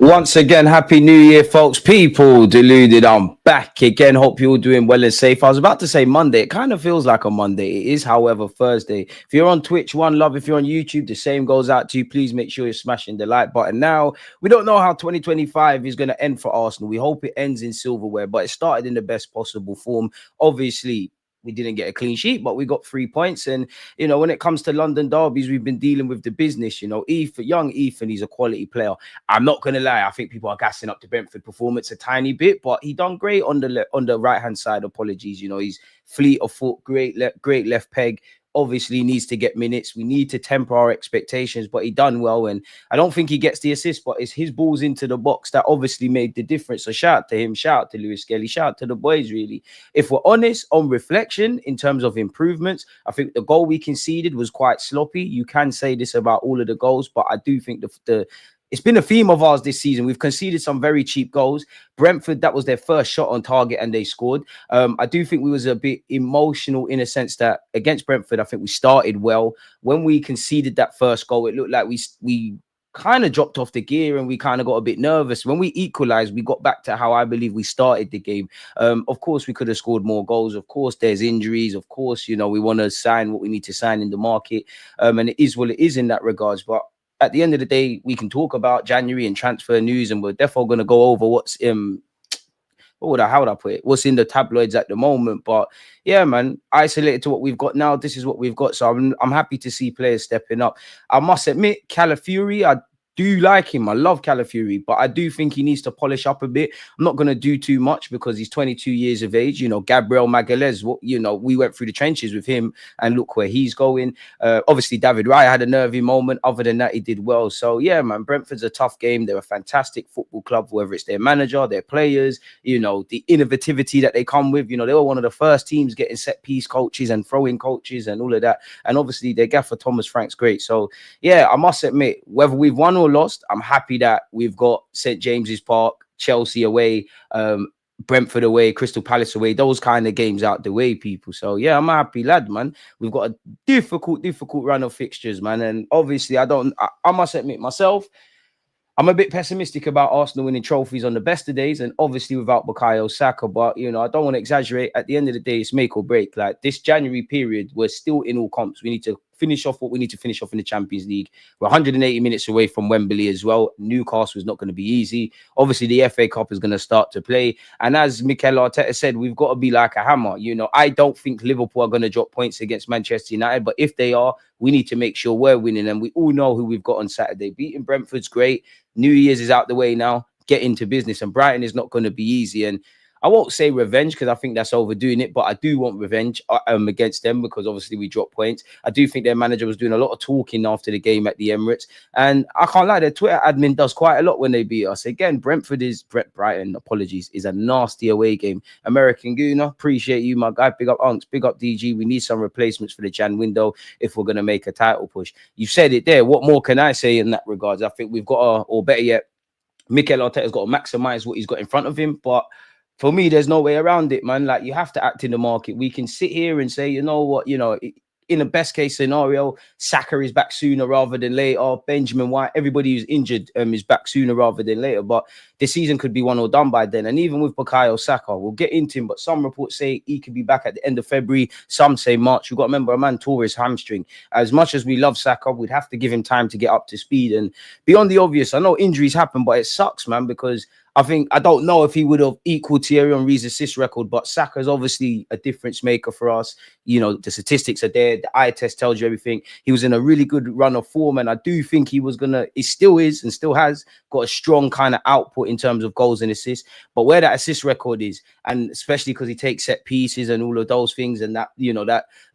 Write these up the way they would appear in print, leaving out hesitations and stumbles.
Once again, Happy New Year, folks. People, Deluded, I'm back again. Hope you're all doing well and safe. I was about to say Monday. It kind of feels like a Monday. It is, however, Thursday. If you're on Twitch, one love. If you're on YouTube, the same goes out to you. Please make sure you're smashing the like button. Now, we don't know how 2025 is going to end for Arsenal. We hope it ends in silverware, but it started in the best possible form. Obviously, we didn't get a clean sheet, but we got 3 points. And, when it comes to London derbies, we've been dealing with the business. Young Ethan, he's a quality player. I'm not going to lie. I think people are gassing up the Brentford performance a tiny bit, but he done great on the right-hand side. Apologies. He's fleet of foot, great left peg. Obviously needs to get minutes. We need to temper our expectations, but he done well. And I don't think he gets the assist, but it's his balls into the box that obviously made the difference. So shout out to him, shout out to Lewis Skelly, shout out to the boys, really. If we're honest, on reflection, in terms of improvements, I think the goal we conceded was quite sloppy. You can say this about all of the goals, but I do think it's been a theme of ours this season. We've conceded some very cheap goals. Brentford, that was their first shot on target and they scored. I do think we was a bit emotional in a sense that against Brentford, I think we started well. When we conceded that first goal, it looked like we kind of dropped off the gear and we kind of got a bit nervous. When we equalized, we got back to how I believe we started the game. Of course, we could have scored more goals. Of course, there's injuries. Of course, we want to sign what we need to sign in the market. And it is what it is in that regards. But at the end of the day, we can talk about January and transfer news, and we're definitely going to go over what's how would I put it? What's in the tabloids at the moment? But yeah, man, isolated to what we've got now, this is what we've got. So I'm happy to see players stepping up. I must admit, Calafiori, I do like him. I love Calafiori, but I do think he needs to polish up a bit. I'm not going to do too much because he's 22 years of age. Gabriel Magalhaes, we went through the trenches with him and look where he's going. Obviously, David Raya had a nervy moment. Other than that, he did well. So, yeah, man, Brentford's a tough game. They're a fantastic football club, whether it's their manager, their players, the innovativity that they come with. They were one of the first teams getting set-piece coaches and throwing coaches and all of that. And obviously, their gaffer, Thomas Frank's great. So, yeah, I must admit, whether we've won or lost, I'm happy that we've got St. James's Park, Chelsea away, Brentford away, Crystal Palace away, those kind of games out the way, people. So yeah, I'm a happy lad, man. We've got a difficult run of fixtures, man. And obviously I must admit myself, I'm a bit pessimistic about Arsenal winning trophies on the best of days, and obviously without Bukayo Saka. But, I don't want to exaggerate. At the end of the day, it's make or break. Like this January period, we're still in all comps. We need to finish off what we need to finish off in the Champions League. We're 180 minutes away from Wembley as well. Newcastle is not going to be easy. Obviously, the FA Cup is going to start to play. And as Mikel Arteta said, we've got to be like a hammer. I don't think Liverpool are going to drop points against Manchester United, but if they are, we need to make sure we're winning. And we all know who we've got on Saturday. Beating Brentford's great. New Year's is out the way now. Get into business. And Brighton is not going to be easy. And I won't say revenge because I think that's overdoing it, but I do want revenge against them because obviously we dropped points. I do think their manager was doing a lot of talking after the game at the Emirates. And I can't lie, their Twitter admin does quite a lot when they beat us. Again, Brighton, apologies, is a nasty away game. American Gooner, appreciate you, my guy. Big up Unks, big up DG. We need some replacements for the Jan window if we're going to make a title push. You said it there. What more can I say in that regards? I think we've got or better yet, Mikel Arteta's got to maximize what he's got in front of him. But for me, there's no way around it, man. Like, you have to act in the market. We can sit here and say, you know what, in a best case scenario, Saka is back sooner rather than later. Benjamin White, everybody who's injured is back sooner rather than later. But the season could be won or done by then. And even with Bukayo Saka, we'll get into him, but some reports say he could be back at the end of February. Some say March. You've got to remember, a man tore his hamstring. As much as we love Saka, we'd have to give him time to get up to speed. And beyond the obvious, I know injuries happen, but it sucks, man, because I don't know if he would have equaled Thierry Henry's assist record, but Saka's obviously a difference maker for us. The statistics are there. The eye test tells you everything. He was in a really good run of form, and I do think he still is and still has got a strong kind of output in terms of goals and assists. But where that assist record is, and especially because he takes set pieces and all of those things, and that,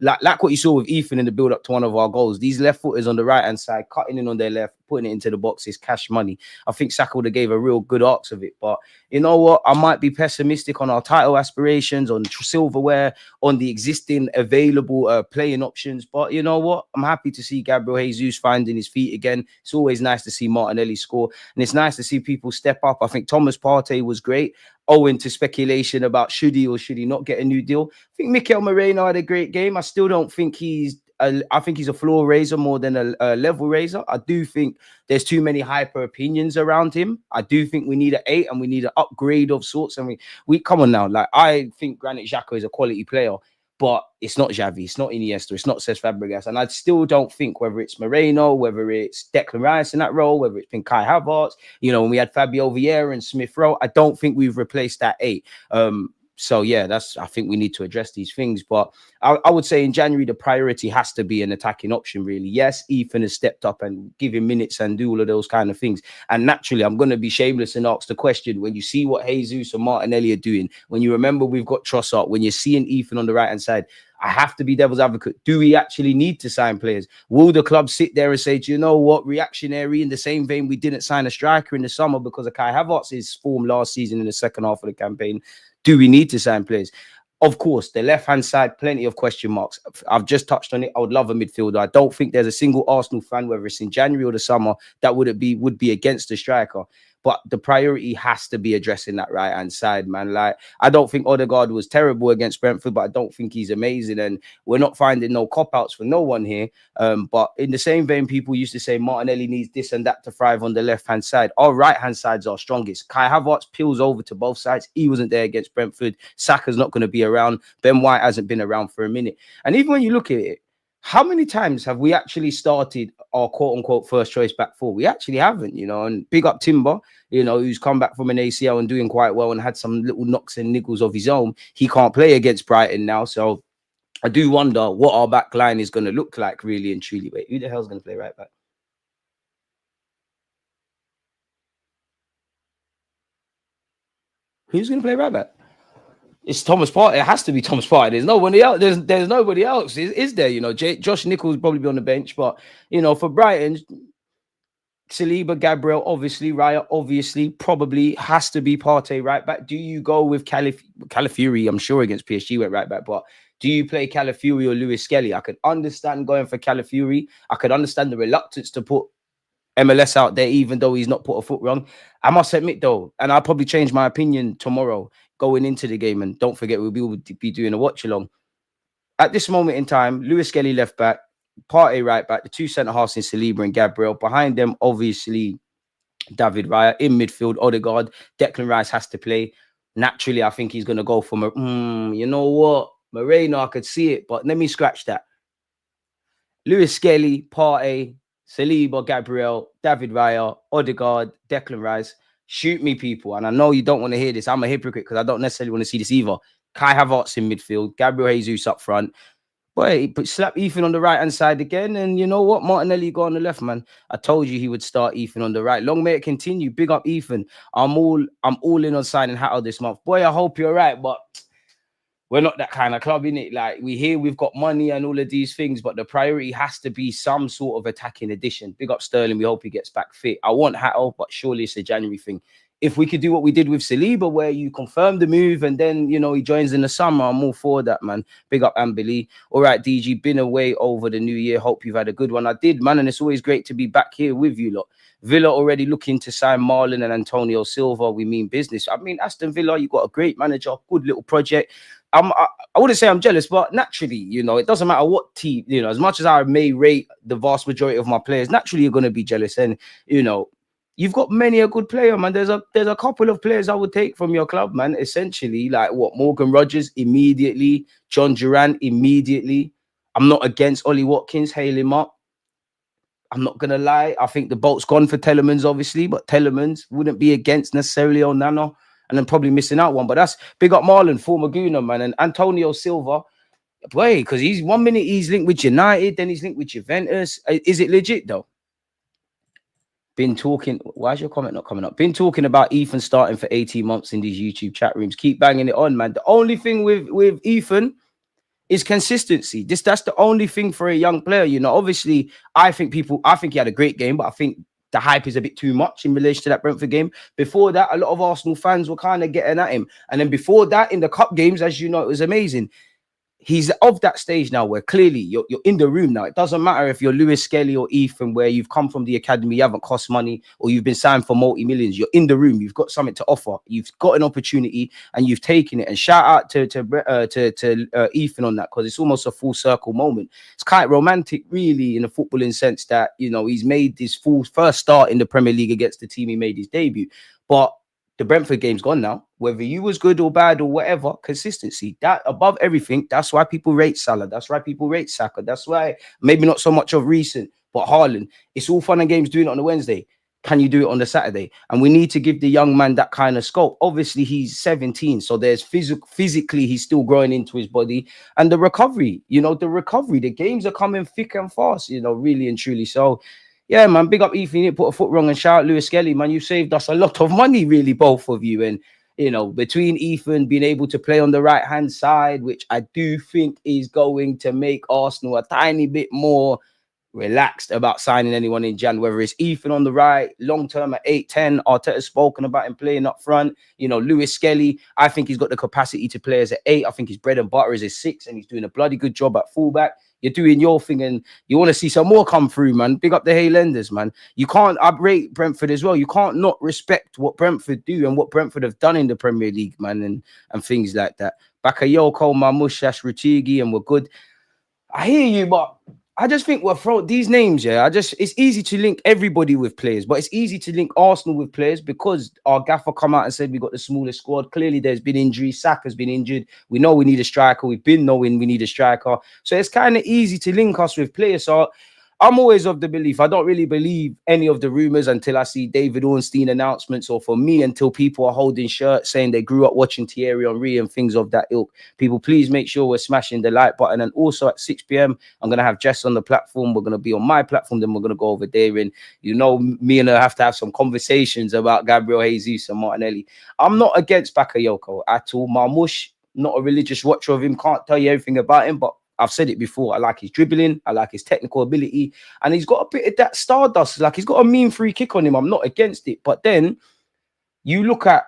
like what you saw with Ethan in the build up to one of our goals, these left footers on the right hand side, cutting in on their left, putting it into the box is cash money. I think Saka would have gave a real good arcs of it. But you know what? I might be pessimistic on our title aspirations, on silverware, on the existing available playing options. But you know what? I'm happy to see Gabriel Jesus finding his feet again. It's always nice to see Martinelli score. And it's nice to see people step up. I think Thomas Partey was great, owing to speculation about should he or should he not get a new deal. I think Mikel Moreno had a great game. I still don't think he's I think he's a floor raiser more than a level raiser. I do think there's too many hyper opinions around him. I do think we need an 8 and we need an upgrade of sorts. And we come on now. Like, I think Granit Xhaka is a quality player, but it's not Xavi, it's not Iniesta, it's not Cesc Fabregas. And I still don't think whether it's Moreno, whether it's Declan Rice in that role, whether it's been Kai Havertz, when we had Fabio Vieira and Smith Rowe, I don't think we've replaced that 8. So yeah, I think we need to address these things. But I would say in January, the priority has to be an attacking option, really. Yes, Ethan has stepped up and given minutes and do all of those kind of things. And naturally, I'm going to be shameless and ask the question, when you see what Jesus and Martinelli are doing, when you remember we've got Trossard, when you're seeing Ethan on the right-hand side, I have to be devil's advocate. Do we actually need to sign players? Will the club sit there and say, do you know what, reactionary, in the same vein we didn't sign a striker in the summer because of Kai Havertz's form last season in the second half of the campaign? Do we need to sign players? Of course, the left-hand side, plenty of question marks. I've just touched on it. I would love a midfielder. I don't think there's a single Arsenal fan, whether it's in January or the summer, that would be against the striker. But the priority has to be addressing that right-hand side, man. Like, I don't think Odegaard was terrible against Brentford, but I don't think he's amazing. And we're not finding no cop-outs for no one here. But in the same vein, people used to say Martinelli needs this and that to thrive on the left-hand side. Our right-hand side's our strongest. Kai Havertz peels over to both sides. He wasn't there against Brentford. Saka's not going to be around. Ben White hasn't been around for a minute. And even when you look at it, how many times have we actually started our quote-unquote first choice back four? We actually haven't, and big up Timber, who's come back from an ACL and doing quite well and had some little knocks and niggles of his own. He can't play against Brighton now. So I do wonder what our back line is going to look like, really and truly. Wait, who the hell's going to play right back? Who's going to play right back? It's Thomas Partey. It has to be Thomas Partey. There's nobody else. There's nobody else. Is there? Josh Nichols will probably be on the bench, but for Brighton, Saliba, Gabriel, obviously, Raya, obviously, probably has to be Partey right back. Do you go with Calafiori? I'm sure against PSG went right back, but do you play Calafiori or Lewis Skelly? I could understand going for Calafiori. I could understand the reluctance to put MLS out there, even though he's not put a foot wrong. I must admit, though, and I'll probably change my opinion tomorrow going into the game. And don't forget, we'll be doing a watch along. At this moment in time, Lewis Skelly left back, Partey right back, the two centre halves in Saliba and Gabriel. Behind them, obviously, David Raya. In midfield, Odegaard. Declan Rice has to play. Naturally, I think he's going to go for, you know what? Moreno, I could see it, but let me scratch that. Lewis Skelly, Partey, Saliba, Gabriel, David Raya, Odegaard, Declan Rice. Shoot me, people. And I know you don't want to hear this. I'm a hypocrite because I don't necessarily want to see this either. Kai Havertz in midfield, Gabriel Jesus up front. Boy, but slap Ethan on the right-hand side again. And you know what? Martinelli go on the left, man. I told you he would start Ethan on the right. Long may it continue. Big up Ethan. I'm all in on signing Hato this month. Boy, I hope you're right, but we're not that kind of club, innit? Like, we hear we've got money and all of these things, but the priority has to be some sort of attacking addition. Big up Sterling. We hope he gets back fit. I want Hato, but surely it's a January thing. If we could do what we did with Saliba, where you confirm the move and then, he joins in the summer, I'm all for that, man. Big up Ambili. All right, DG, been away over the new year. Hope you've had a good one. I did, man, and it's always great to be back here with you lot. Villa already looking to sign Marlon and Antonio Silva. We mean business. I mean, Aston Villa, you got a great manager, good little project. I wouldn't say I'm jealous, but naturally, it doesn't matter what team, as much as I may rate the vast majority of my players, naturally you're going to be jealous. And, you've got many a good player, man. There's a couple of players I would take from your club, man. Essentially, like what? Morgan Rogers immediately, John Duran immediately. I'm not against Ollie Watkins, hail him up. I'm not gonna lie. I think the boat's gone for Telemans, obviously, but Telemans wouldn't be against necessarily Onana, and then probably missing out one. But that's big up Marlon, former Gooner, man, and Antonio Silva. Boy, because he's 1 minute he's linked with United, then he's linked with Juventus. Is it legit though? Been talking. Why is your comment not coming up? Been talking about Ethan starting for 18 months in these YouTube chat rooms. Keep banging it on, man. The only thing with Ethan is consistency. That's the only thing for a young player. Obviously, I think he had a great game, but I think the hype is a bit too much in relation to that Brentford game. Before that, a lot of Arsenal fans were kind of getting at him. And then before that, in the cup games, as you know, it was amazing. he's of that stage now where clearly you're in the room now. It doesn't matter if you're Lewis Skelly or Ethan, where you've come from the academy, you haven't cost money, or you've been signed for multi-millions. You're in the room. You've got something to offer. You've got an opportunity, and you've taken it. And shout out to Ethan on that, because it's almost a full circle moment. It's quite romantic, really, in a footballing sense that, you know, he's made this first start in the Premier League against the team he made his debut, but the Brentford game's gone now. Whether you was good or bad or whatever, consistency, that above everything. That's why people rate Salah. That's why people rate Saka. That's why maybe not so much of recent, but Haaland. It's all fun and games doing it on a Wednesday. Can you do it on the Saturday? And we need to give the young man that kind of scope. Obviously, he's 17, so there's physically he's still growing into his body. And the recovery, the games are coming thick and fast, really and truly. So, yeah, man, big up Ethan. You didn't put a foot wrong, and shout out Lewis Skelly, man. You saved us a lot of money, really, both of you. And, between Ethan being able to play on the right-hand side, which I do think is going to make Arsenal a tiny bit more relaxed about signing anyone in Jan, whether it's Ethan on the right, long-term at 8-10, Arteta's spoken about him playing up front. Lewis Skelly, I think he's got the capacity to play as an 8. I think his bread and butter is a 6, and he's doing a bloody good job at fullback. You're doing your thing, and you want to see some more come through, man. Big up the Highlanders, man. You can't uprate Brentford as well. You can't not respect what Brentford do and what Brentford have done in the Premier League, man, and things like that. Bakayoko, Marmoush, Rutigi, and we're good. I hear you, but I just think we're throwing these names, yeah. It's easy to link everybody with players, but it's easy to link Arsenal with players because our gaffer come out and said we got the smallest squad. Clearly, there's been injuries. Saka's been injured. We know we need a striker. We've been knowing we need a striker. So it's kind of easy to link us with players. So I'm always of the belief, I don't really believe any of the rumors until I see David Ornstein announcements, or for me, until people are holding shirts saying they grew up watching Thierry Henry and things of that ilk. People, please make sure we're smashing the like button. And also at 6 p.m, I'm going to have Jess on the platform. We're going to be on my platform. Then we're going to go over there. And, me and her have to have some conversations about Gabriel Jesus and Martinelli. I'm not against Bakayoko at all. Marmoush, not a religious watcher of him. Can't tell you everything about him, but I've said it before. I like his dribbling. I like his technical ability. And he's got a bit of that stardust. Like, he's got a mean free kick on him. I'm not against it. But then you look at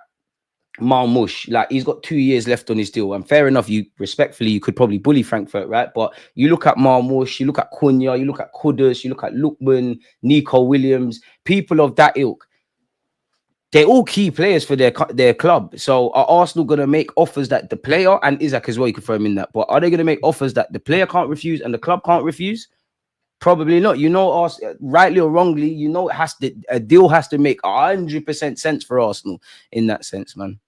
Marmoush, like, he's got 2 years left on his deal. And fair enough, you could probably bully Frankfurt, right? But you look at Marmoush, you look at Cunha, you look at Kudus, you look at Lookman, Nico Williams, people of that ilk. They're all key players for their club. So are Arsenal going to make offers that the player, and Isaac as well, you can throw him in that, but are they going to make offers that the player can't refuse and the club can't refuse? Probably not. Rightly or wrongly, a deal has to make 100% sense for Arsenal in that sense, man.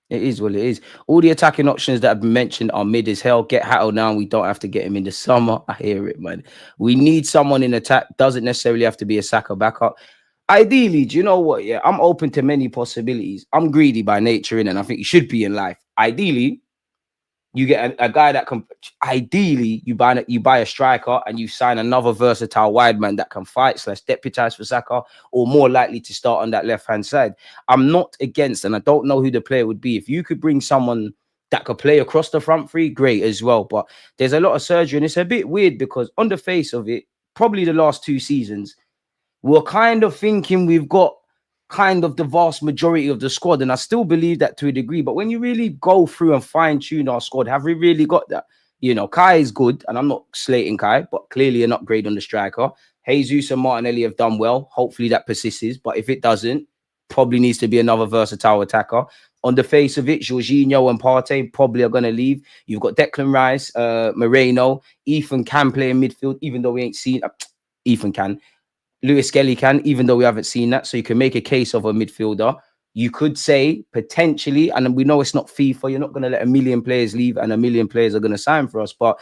It is what it is. All the attacking options that have been mentioned are mid as hell. Get Hatto now. We don't have to get him in the summer. I hear it, man. We need someone in attack. Doesn't necessarily have to be a Saka backup. Ideally, do you know what? Yeah, I'm open to many possibilities. I'm greedy by nature, and I think you should be in life. Ideally, you get a guy that can. Ideally, you buy a striker and you sign another versatile wide man that can fight / deputize for Saka, or more likely to start on that left-hand side. I'm not against, and I don't know who the player would be. If you could bring someone that could play across the front three, great as well. But there's a lot of surgery, and it's a bit weird because on the face of it, probably the last 2 seasons, we're kind of thinking we've got kind of the vast majority of the squad. And I still believe that to a degree. But when you really go through and fine-tune our squad, have we really got that? Kai is good, and I'm not slating Kai, but clearly an upgrade on the striker. Jesus and Martinelli have done well. Hopefully that persists. But if it doesn't, probably needs to be another versatile attacker. On the face of it, Jorginho and Partey probably are going to leave. You've got Declan Rice, Moreno. Ethan can play in midfield, even though we ain't seen... Ethan can. Lewis Skelly can, even though we haven't seen that. So you can make a case of a midfielder. You could say potentially, and we know it's not FIFA, you're not going to let 1 million players leave and 1 million players are going to sign for us. But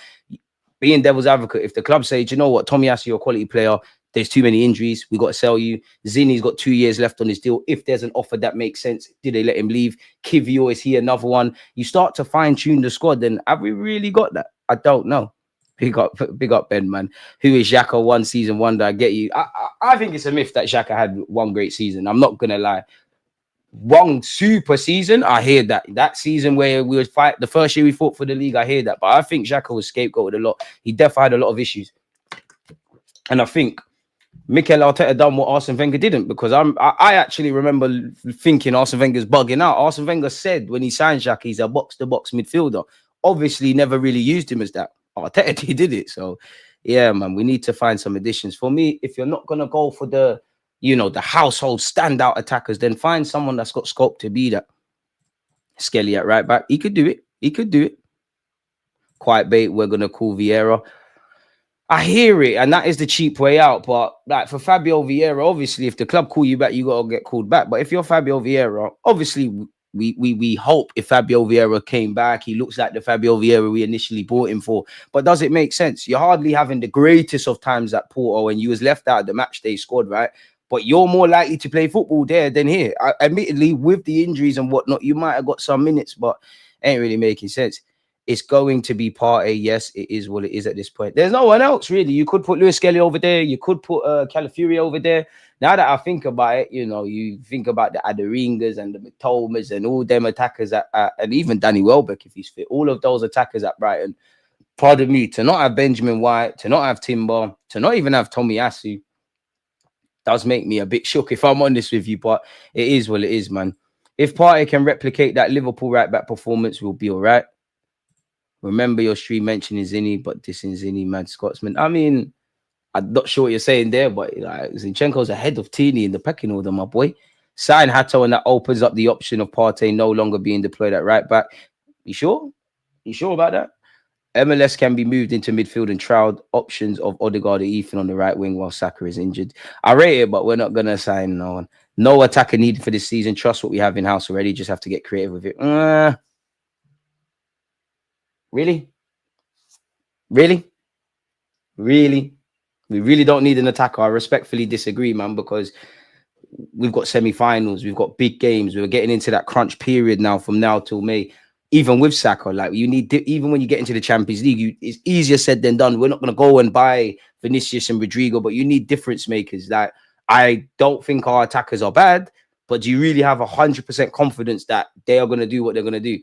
being devil's advocate, if the club say, do you know what, Tomiyasu, you're a quality player, there's too many injuries, we got to sell you. Zinni's got 2 years left on his deal. If there's an offer that makes sense, did they let him leave? Kivio, is he another one? You start to fine-tune the squad, then have we really got that? I don't know. Big up, Ben, man. Who is Xhaka? 1 season wonder. I get you. I think it's a myth that Xhaka had 1 great season. I'm not going to lie. 1 super season, I hear that. That season where we would fight, the first year we fought for the league, I hear that. But I think Xhaka was scapegoated a lot. He definitely had a lot of issues. And I think Mikel Arteta done what Arsene Wenger didn't, because I actually remember thinking Arsene Wenger's bugging out. Arsene Wenger said when he signed Xhaka, he's a box-to-box midfielder. Obviously, never really used him as that. Arteta did it. So, yeah, man, we need to find some additions. For me, if you're not gonna go for the, the household standout attackers, then find someone that's got scope to be that. Skelly at right back, he could do it. He could do it. Quiet bait, we're gonna call Vieira. I hear it, and that is the cheap way out. But like for Fabio Vieira, obviously, if the club call you back, you gotta get called back. But if you're Fabio Vieira, obviously, we hope if Fabio Vieira came back, he looks like the Fabio Vieira we initially bought him for. But does it make sense? You're hardly having the greatest of times at Porto, and you was left out of the match day squad, right? But you're more likely to play football there than here. Admittedly, with the injuries and whatnot, you might have got some minutes, but ain't really making sense. It's going to be Partey. Yes, it is what it is at this point. There's no one else, really. You could put Lewis Skelly over there. You could put Calafiori over there. Now that I think about it, you think about the Aderingas and the Mitomas and all them attackers, and even Danny Welbeck, if he's fit. All of those attackers at Brighton, pardon me, to not have Benjamin White, to not have Timber, to not even have Tomiyasu, does make me a bit shook, if I'm honest with you. But it is what it is, man. If Partey can replicate that Liverpool right-back performance, we'll be all right. Remember your stream mentioning Zinni, but dissing Zinni, man, Scotsman. I mean, I'm not sure what you're saying there, but Zinchenko's ahead of Tini in the pecking order, my boy. Sign Hato, and that opens up the option of Partey no longer being deployed at right back. You sure? You sure about that? MLS can be moved into midfield and trialed options of Odegaard or Ethan on the right wing while Saka is injured. I rate it, but we're not going to sign no one. No attacker needed for this season. Trust what we have in-house already. Just have to get creative with it. Really? Really? Really? We really don't need an attacker. I respectfully disagree, man, because we've got semi-finals, we've got big games. We're getting into that crunch period now from now till May. Even with Saka, like you need, even when you get into the Champions League, it's easier said than done. We're not going to go and buy Vinicius and Rodrigo, but you need difference makers. Like, I don't think our attackers are bad, but do you really have 100% confidence that they are going to do what they're going to do?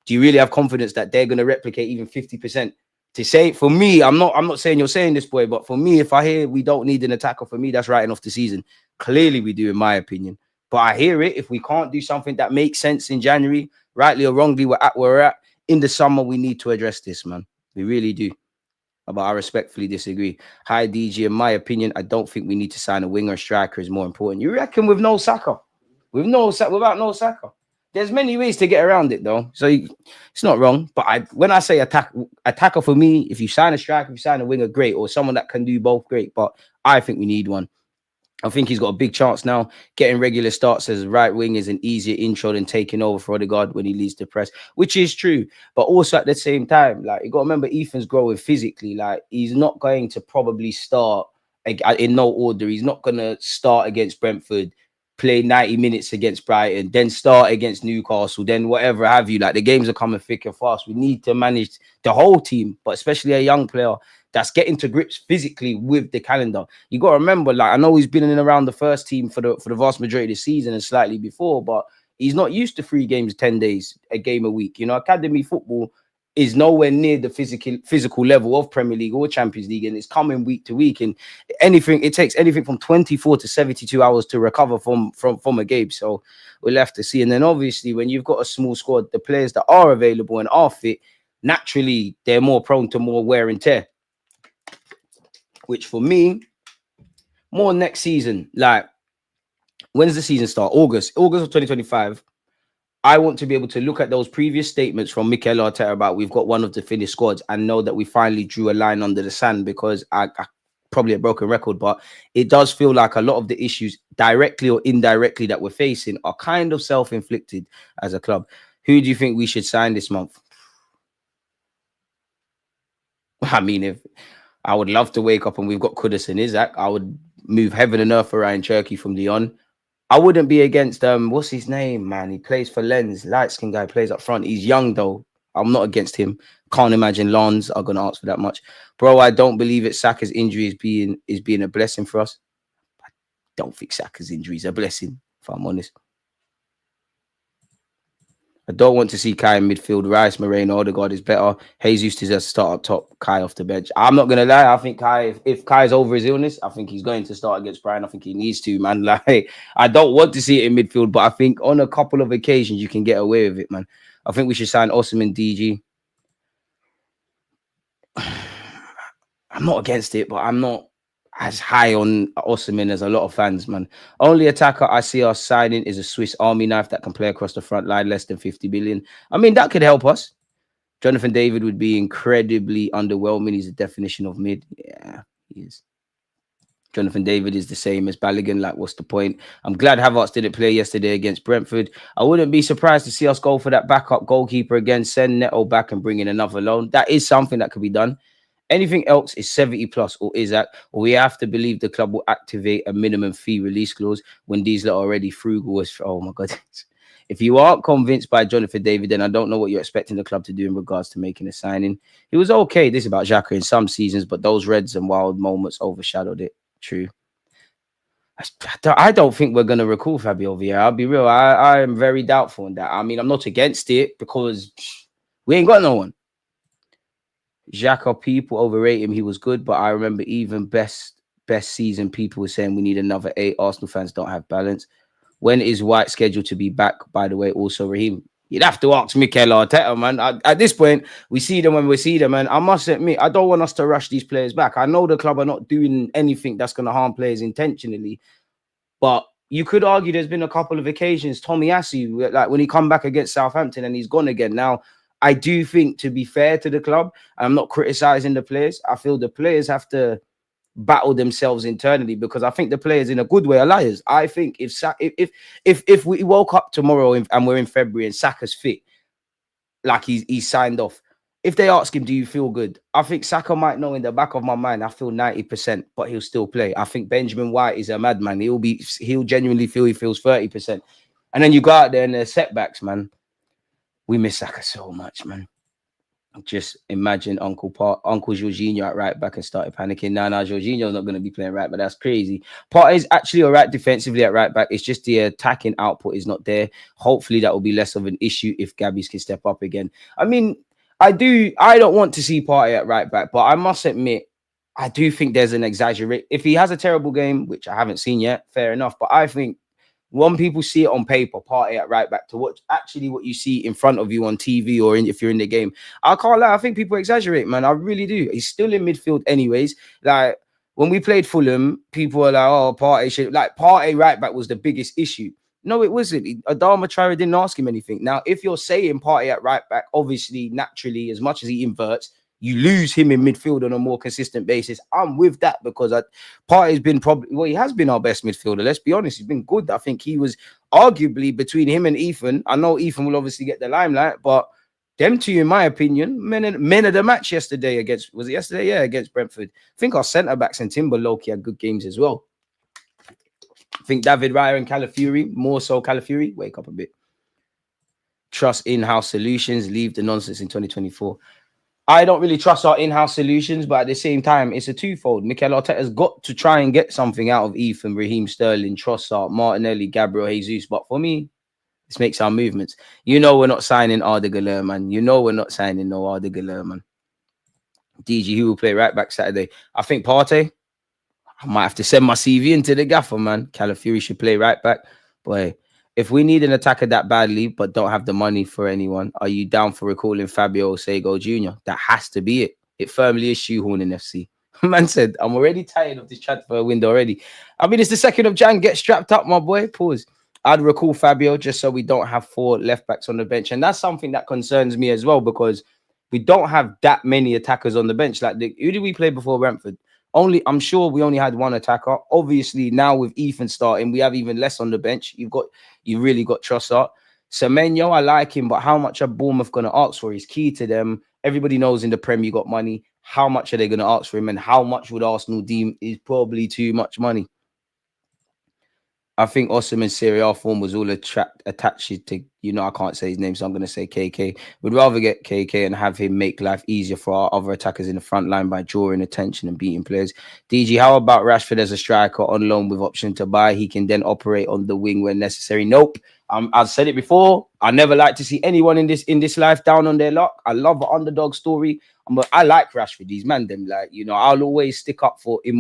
Do you really have confidence that they're going to replicate even 50%? To say, for me, I'm not saying you're saying this, boy, but for me, if I hear we don't need an attacker, for me, that's writing off the season. Clearly, we do, in my opinion. But I hear it. If we can't do something that makes sense in January, rightly or wrongly, we're at where we're at. In the summer, we need to address this, man. We really do. But I respectfully disagree. Hi, DG. In my opinion, I don't think we need to sign a winger. Striker is more important. You reckon with no Saka? Without no Saka? There's many ways to get around it, though. So it's not wrong. But when I say attacker for me, if you sign a striker, if you sign a winger, great. Or someone that can do both, great. But I think we need one. I think he's got a big chance now. Getting regular starts as right wing is an easier intro than taking over for Odegaard when he leads the press, which is true. But also at the same time, like, you got to remember, Ethan's growing physically. Like, he's not going to probably start in no order. He's not going to start against Brentford, play 90 minutes against Brighton, then start against Newcastle, then whatever have you. Like, the games are coming thick and fast. We need to manage the whole team, but especially a young player that's getting to grips physically with the calendar. You got to remember, like, I know he's been in and around the first team for the vast majority of the season and slightly before, but he's not used to 3 games, 10 days, a game a week. You know, academy football is nowhere near the physical level of Premier League or Champions League, and it's coming week to week. And it takes anything from 24 to 72 hours to recover from a game. So we'll have to see. And then obviously, when you've got a small squad, the players that are available and are fit, naturally they're more prone to more wear and tear. Which for me, more next season. Like, when does the season start? August of 2025. I want to be able to look at those previous statements from Mikel Arteta about we've got one of the finished squads and know that we finally drew a line under the sand, because I probably a broken record, but it does feel like a lot of the issues directly or indirectly that we're facing are kind of self-inflicted as a club. Who do you think we should sign this month? I mean, if I would love to wake up and we've got Kudus and Isaac, I would move heaven and earth for Ryan Cherky from Lyon. I wouldn't be against what's his name, man? He plays for Lens, light skin guy, plays up front. He's young though. I'm not against him. Can't imagine Lons are gonna ask for that much, bro. I don't believe it. Saka's injury is being a blessing for us. I don't think Saka's injury is a blessing, if I'm honest. I don't want to see Kai in midfield. Rice, Moreno, Odegaard is better. Jesus is a start up top. Kai off the bench. I'm not gonna lie. I think Kai, if Kai's over his illness, I think he's going to start against Brian. I think he needs to, man. Like, I don't want to see it in midfield, but I think on a couple of occasions you can get away with it, man. I think we should sign Osimhen, DG. I'm not against it, but I'm not as high on Osimhen as a lot of fans, man. Only attacker I see us signing is a Swiss Army knife that can play across the front line, less than 50 billion. I mean, that could help us. Jonathan David would be incredibly underwhelming. He's a definition of mid. Yeah, he is. Jonathan David is the same as Balogun. Like, what's the point? I'm glad Havertz didn't play yesterday against Brentford. I wouldn't be surprised to see us go for that backup goalkeeper again, send Neto back and bring in another loan. That is something that could be done. Anything else is 70 plus or Isaac, or we have to believe the club will activate a minimum fee release clause when these are already frugal as, oh my God. If you aren't convinced by Jonathan David, then I don't know what you're expecting the club to do in regards to making a signing. He was okay. This is about Xhaka in some seasons, but those reds and wild moments overshadowed it. True. I don't think we're going to recall Fabio Vieira. I'll be real. I am very doubtful in that. I mean, I'm not against it because we ain't got no one. Xhaka, people overrate him. He was good, but I remember even best season, people were saying we need another 8. Arsenal fans don't have balance. When is White scheduled to be back? By the way, also Raheem. You'd have to ask Mikel Arteta, man. At this point, we see them when we see them, and I must admit, I don't want us to rush these players back. I know the club are not doing anything that's going to harm players intentionally, but you could argue there's been a couple of occasions, Tomiyasu, like when he come back against Southampton and he's gone again. Now, I do think, to be fair to the club, I'm not criticizing the players. I feel the players have battle themselves internally, because I think the players in a good way are liars. I think if we woke up tomorrow and we're in February and Saka's fit, like he's signed off, if they ask him, do you feel good? I think Saka might know in the back of my mind, I feel 90%, but he'll still play. I think Benjamin White is a madman. He'll genuinely feel he feels 30%. And then you go out there and there's setbacks, man. We miss Saka so much, man. Just imagine Uncle Jorginho at right back and started panicking. No, Jorginho's not going to be playing right, but that's crazy. Partey's actually all right defensively at right back. It's just the attacking output is not there. Hopefully that will be less of an issue if Gabby's can step up again. I mean, I don't want to see Partey at right back, but I must admit, I do think there's an exaggerate. If he has a terrible game, which I haven't seen yet, fair enough. But I think when people see it on paper, Partey at right back, to watch actually what you see in front of you on TV or if you're in the game, I can't lie. I think people exaggerate, man. I really do. He's still in midfield anyways. Like when we played Fulham, people were like, oh, Partey right back was the biggest issue. No, it wasn't. Adama Traore didn't ask him anything. Now, if you're saying Partey at right back, obviously, naturally, as much as he inverts, you lose him in midfield on a more consistent basis. I'm with that because Partey's been he has been our best midfielder. Let's be honest. He's been good. I think he was arguably between him and Ethan. I know Ethan will obviously get the limelight, but them two, in my opinion, men of the match yesterday against Brentford. I think our centre-backs and Timber Loki had good games as well. I think David Raya and Calafiori, more so Calafiori, wake up a bit. Trust in-house solutions, leave the nonsense in 2024. I don't really trust our in-house solutions, but at the same time, it's a twofold. Mikel Arteta's got to try and get something out of Ethan, Raheem Sterling, Trossard, Martinelli, Gabriel Jesus. But for me, this makes our movements. You know we're not signing Arda Güler, man. You know we're not signing no Arda Güler, man. DG, who will play right back Saturday? I think Partey. I might have to send my CV into the gaffer, man. Calafiori should play right back. Boy, if we need an attacker that badly but don't have the money for anyone, are you down for recalling Fabio Osego Jr.? That has to be it. It firmly is shoehorning FC. Man said, I'm already tired of this transfer window already. I mean, it's the 2nd of Jan. Get strapped up, my boy. Pause. I'd recall Fabio just so we don't have 4 left backs on the bench. And that's something that concerns me as well, because we don't have that many attackers on the bench. Like, who did we play before Brentford? I'm sure we only had 1 attacker. Obviously, now with Ethan starting, we have even less on the bench. You really got Trossard. Semenyo, I like him, but how much are Bournemouth going to ask for? He's key to them. Everybody knows in the Prem you got money. How much are they going to ask for him? And how much would Arsenal deem is probably too much money? I think Osimhen's Serie A form was all attached to, I can't say his name, so I'm going to say KK. We'd rather get KK and have him make life easier for our other attackers in the front line by drawing attention and beating players. DG, how about Rashford as a striker on loan with option to buy? He can then operate on the wing when necessary. Nope. I've said it before. I never like to see anyone in this life down on their luck. I love an underdog story. I like Rashford. These man, them I'll always stick up for a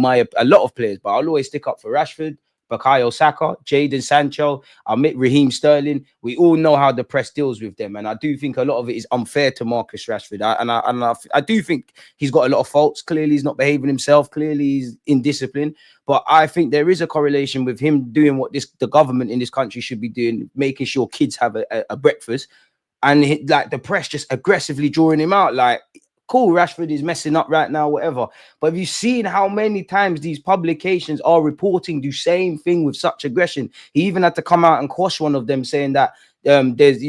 lot of players, but I'll always stick up for Rashford, Bukayo Saka, Jadon Sancho, Raheem Sterling. We all know how the press deals with them, and I do think a lot of it is unfair to Marcus Rashford. I do think he's got a lot of faults. Clearly, he's not behaving himself. Clearly, he's indisciplined. But I think there is a correlation with him doing what the government in this country should be doing, making sure kids have a breakfast, and the press just aggressively drawing him out. Like, cool, Rashford is messing up right now, whatever. But have you seen how many times these publications are reporting the same thing with such aggression? He even had to come out and quash one of them, saying that there's,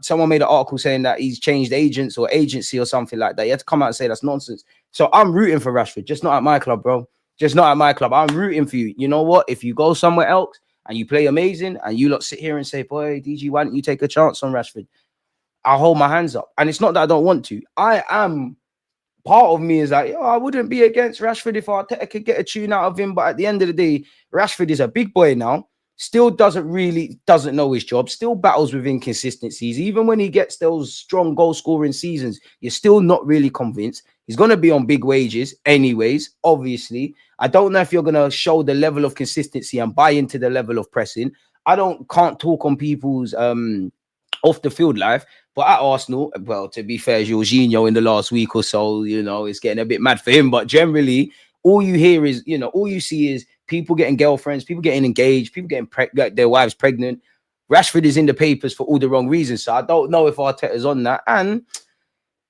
someone made an article saying that he's changed agents or agency or something like that. He had to come out and say that's nonsense. So I'm rooting for Rashford, just not at my club, bro. Just not at my club. I'm rooting for you. You know what? If you go somewhere else and you play amazing and you lot sit here and say, boy, DG, why don't you take a chance on Rashford? I'll hold my hands up. And it's not that I don't want to. Part of me is like, I wouldn't be against Rashford if Arteta could get a tune out of him. But at the end of the day, Rashford is a big boy now. Still doesn't know his job. Still battles with inconsistencies. Even when he gets those strong goal scoring seasons, you're still not really convinced. He's going to be on big wages anyways, obviously. I don't know if you're going to show the level of consistency and buy into the level of pressing. Can't talk on people's off the field life. But at Arsenal, well, to be fair, Jorginho in the last week or so, it's getting a bit mad for him. But generally, all you hear is, all you see is people getting girlfriends, people getting engaged, people getting their wives pregnant. Rashford is in the papers for all the wrong reasons. So I don't know if Arteta's on that. And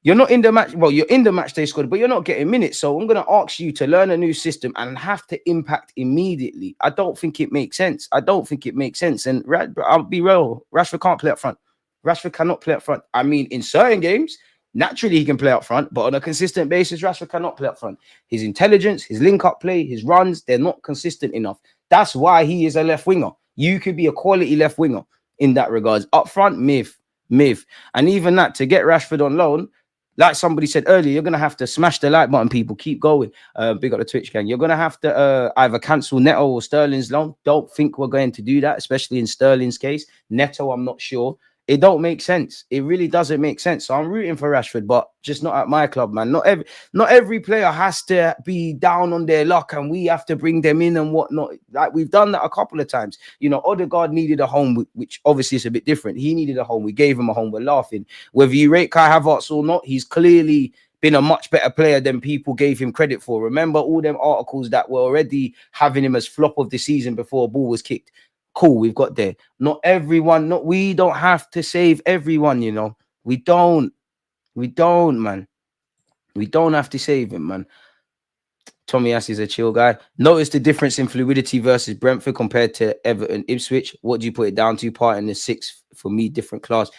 you're not in the match. Well, you're in the match day squad, but you're not getting minutes. So I'm going to ask you to learn a new system and have to impact immediately. I don't think it makes sense. And I'll be real. Rashford can't play up front. Rashford cannot play up front. I mean, in certain games, naturally he can play up front, but on a consistent basis, Rashford cannot play up front. His intelligence, his link-up play, his runs, they're not consistent enough. That's why he is a left winger. You could be a quality left winger in that regards. Up front, myth. And even that, to get Rashford on loan, like somebody said earlier, you're going to have to smash the like button, people. Keep going. Big up the Twitch gang. You're going to have to either cancel Neto or Sterling's loan. Don't think we're going to do that, especially in Sterling's case. Neto, I'm not sure. It don't make sense. It really doesn't make sense. So I'm rooting for Rashford, but just not at my club, man. Not every player has to be down on their luck and we have to bring them in and whatnot. Like, we've done that a couple of times. Odegaard needed a home, which obviously is a bit different. He needed a home. We gave him a home. We're laughing. Whether you rate Kai Havertz or not, he's clearly been a much better player than people gave him credit for. Remember all them articles that were already having him as flop of the season before a ball was kicked? Cool, we've got there. Not everyone, we don't have to save everyone, We don't, man. We don't have to save him, man. Tommy Ass is a chill guy. Notice the difference in fluidity versus Brentford compared to Everton, Ipswich. What do you put it down to? Part in the sixth, for me, different class.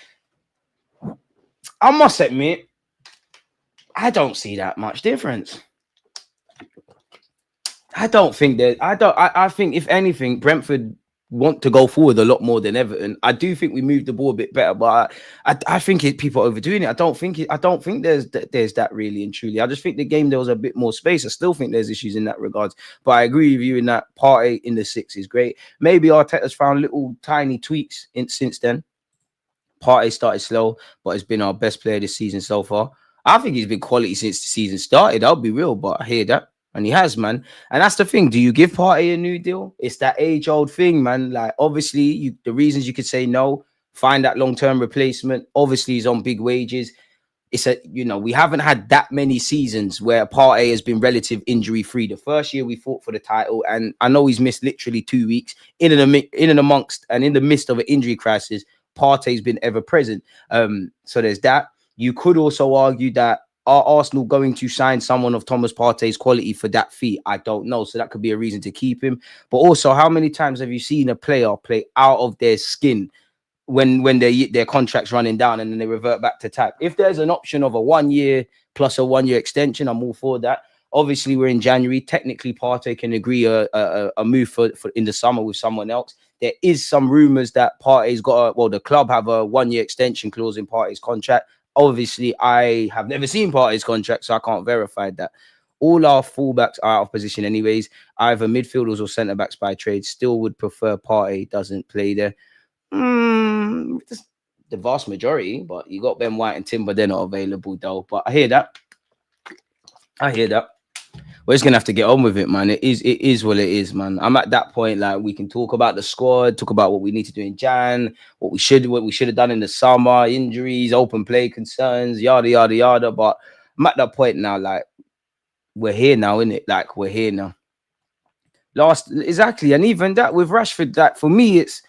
I must admit, I don't see that much difference. I think if anything, Brentford want to go forward a lot more than Everton. I do think we moved the ball a bit better, but I think people are overdoing it. I don't think there's that really and truly. I just think the game there was a bit more space. I still think there's issues in that regards, but I agree with you in that Partey in the six is great. Maybe Arteta's found little tiny tweaks since then. Partey started slow, but has been our best player this season so far. I think he's been quality since the season started. I'll be real, but I hear that. And he has, man. And that's the thing. Do you give Partey a new deal? It's that age-old thing, man. Like, obviously, the reasons you could say no, find that long-term replacement. Obviously, he's on big wages. We haven't had that many seasons where Partey has been relative injury-free. The first year we fought for the title, and I know he's missed literally 2 weeks in and amongst and in the midst of an injury crisis. Partey's been ever present. So there's that. You could also argue that, are Arsenal going to sign someone of Thomas Partey's quality for that fee? I don't know. So that could be a reason to keep him. But also, how many times have you seen a player play out of their skin when their contract's running down and then they revert back to type? If there's an option of a 1 year plus a 1 year extension, I'm all for that. Obviously, we're in January. Technically, Partey can agree a move for in the summer with someone else. There is some rumours that Partey's got the club have a 1-year extension clause in Partey's contract. Obviously, I have never seen Partey's contract, so I can't verify that. All our fullbacks are out of position anyways, either midfielders or centre-backs by trade. Still would prefer Partey doesn't play there. The vast majority, but you got Ben White and Timber, they're not available though. But I hear that. We're just gonna have to get on with it, man. It is what it is, man. I'm at that point, like, we can talk about the squad, talk about what we need to do in Jan, what we should have done in the summer, injuries, open play concerns, yada yada yada. But I'm at that point now, like, we're here now, innit? Like, we're here now. Exactly, and even that with Rashford, that for me, it's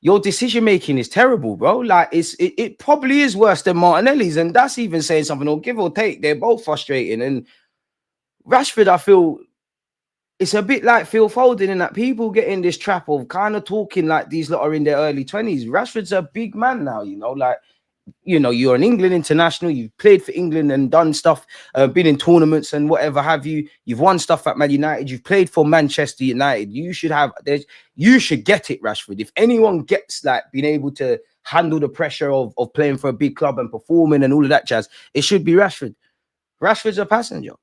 your decision making is terrible, bro. Like, it probably is worse than Martinelli's, and that's even saying something. Or give or take, they're both frustrating. And Rashford, I feel it's a bit like Phil Foden, in that people get in this trap of kind of talking like these lot are in their early 20s. Rashford's a big man now, like, you're an England international, you've played for England and done stuff, been in tournaments and whatever have you. You've won stuff at Man United, you've played for Manchester United. You should get it, Rashford. If anyone gets, like, being able to handle the pressure of playing for a big club and performing and all of that jazz, it should be Rashford. Rashford's a passenger.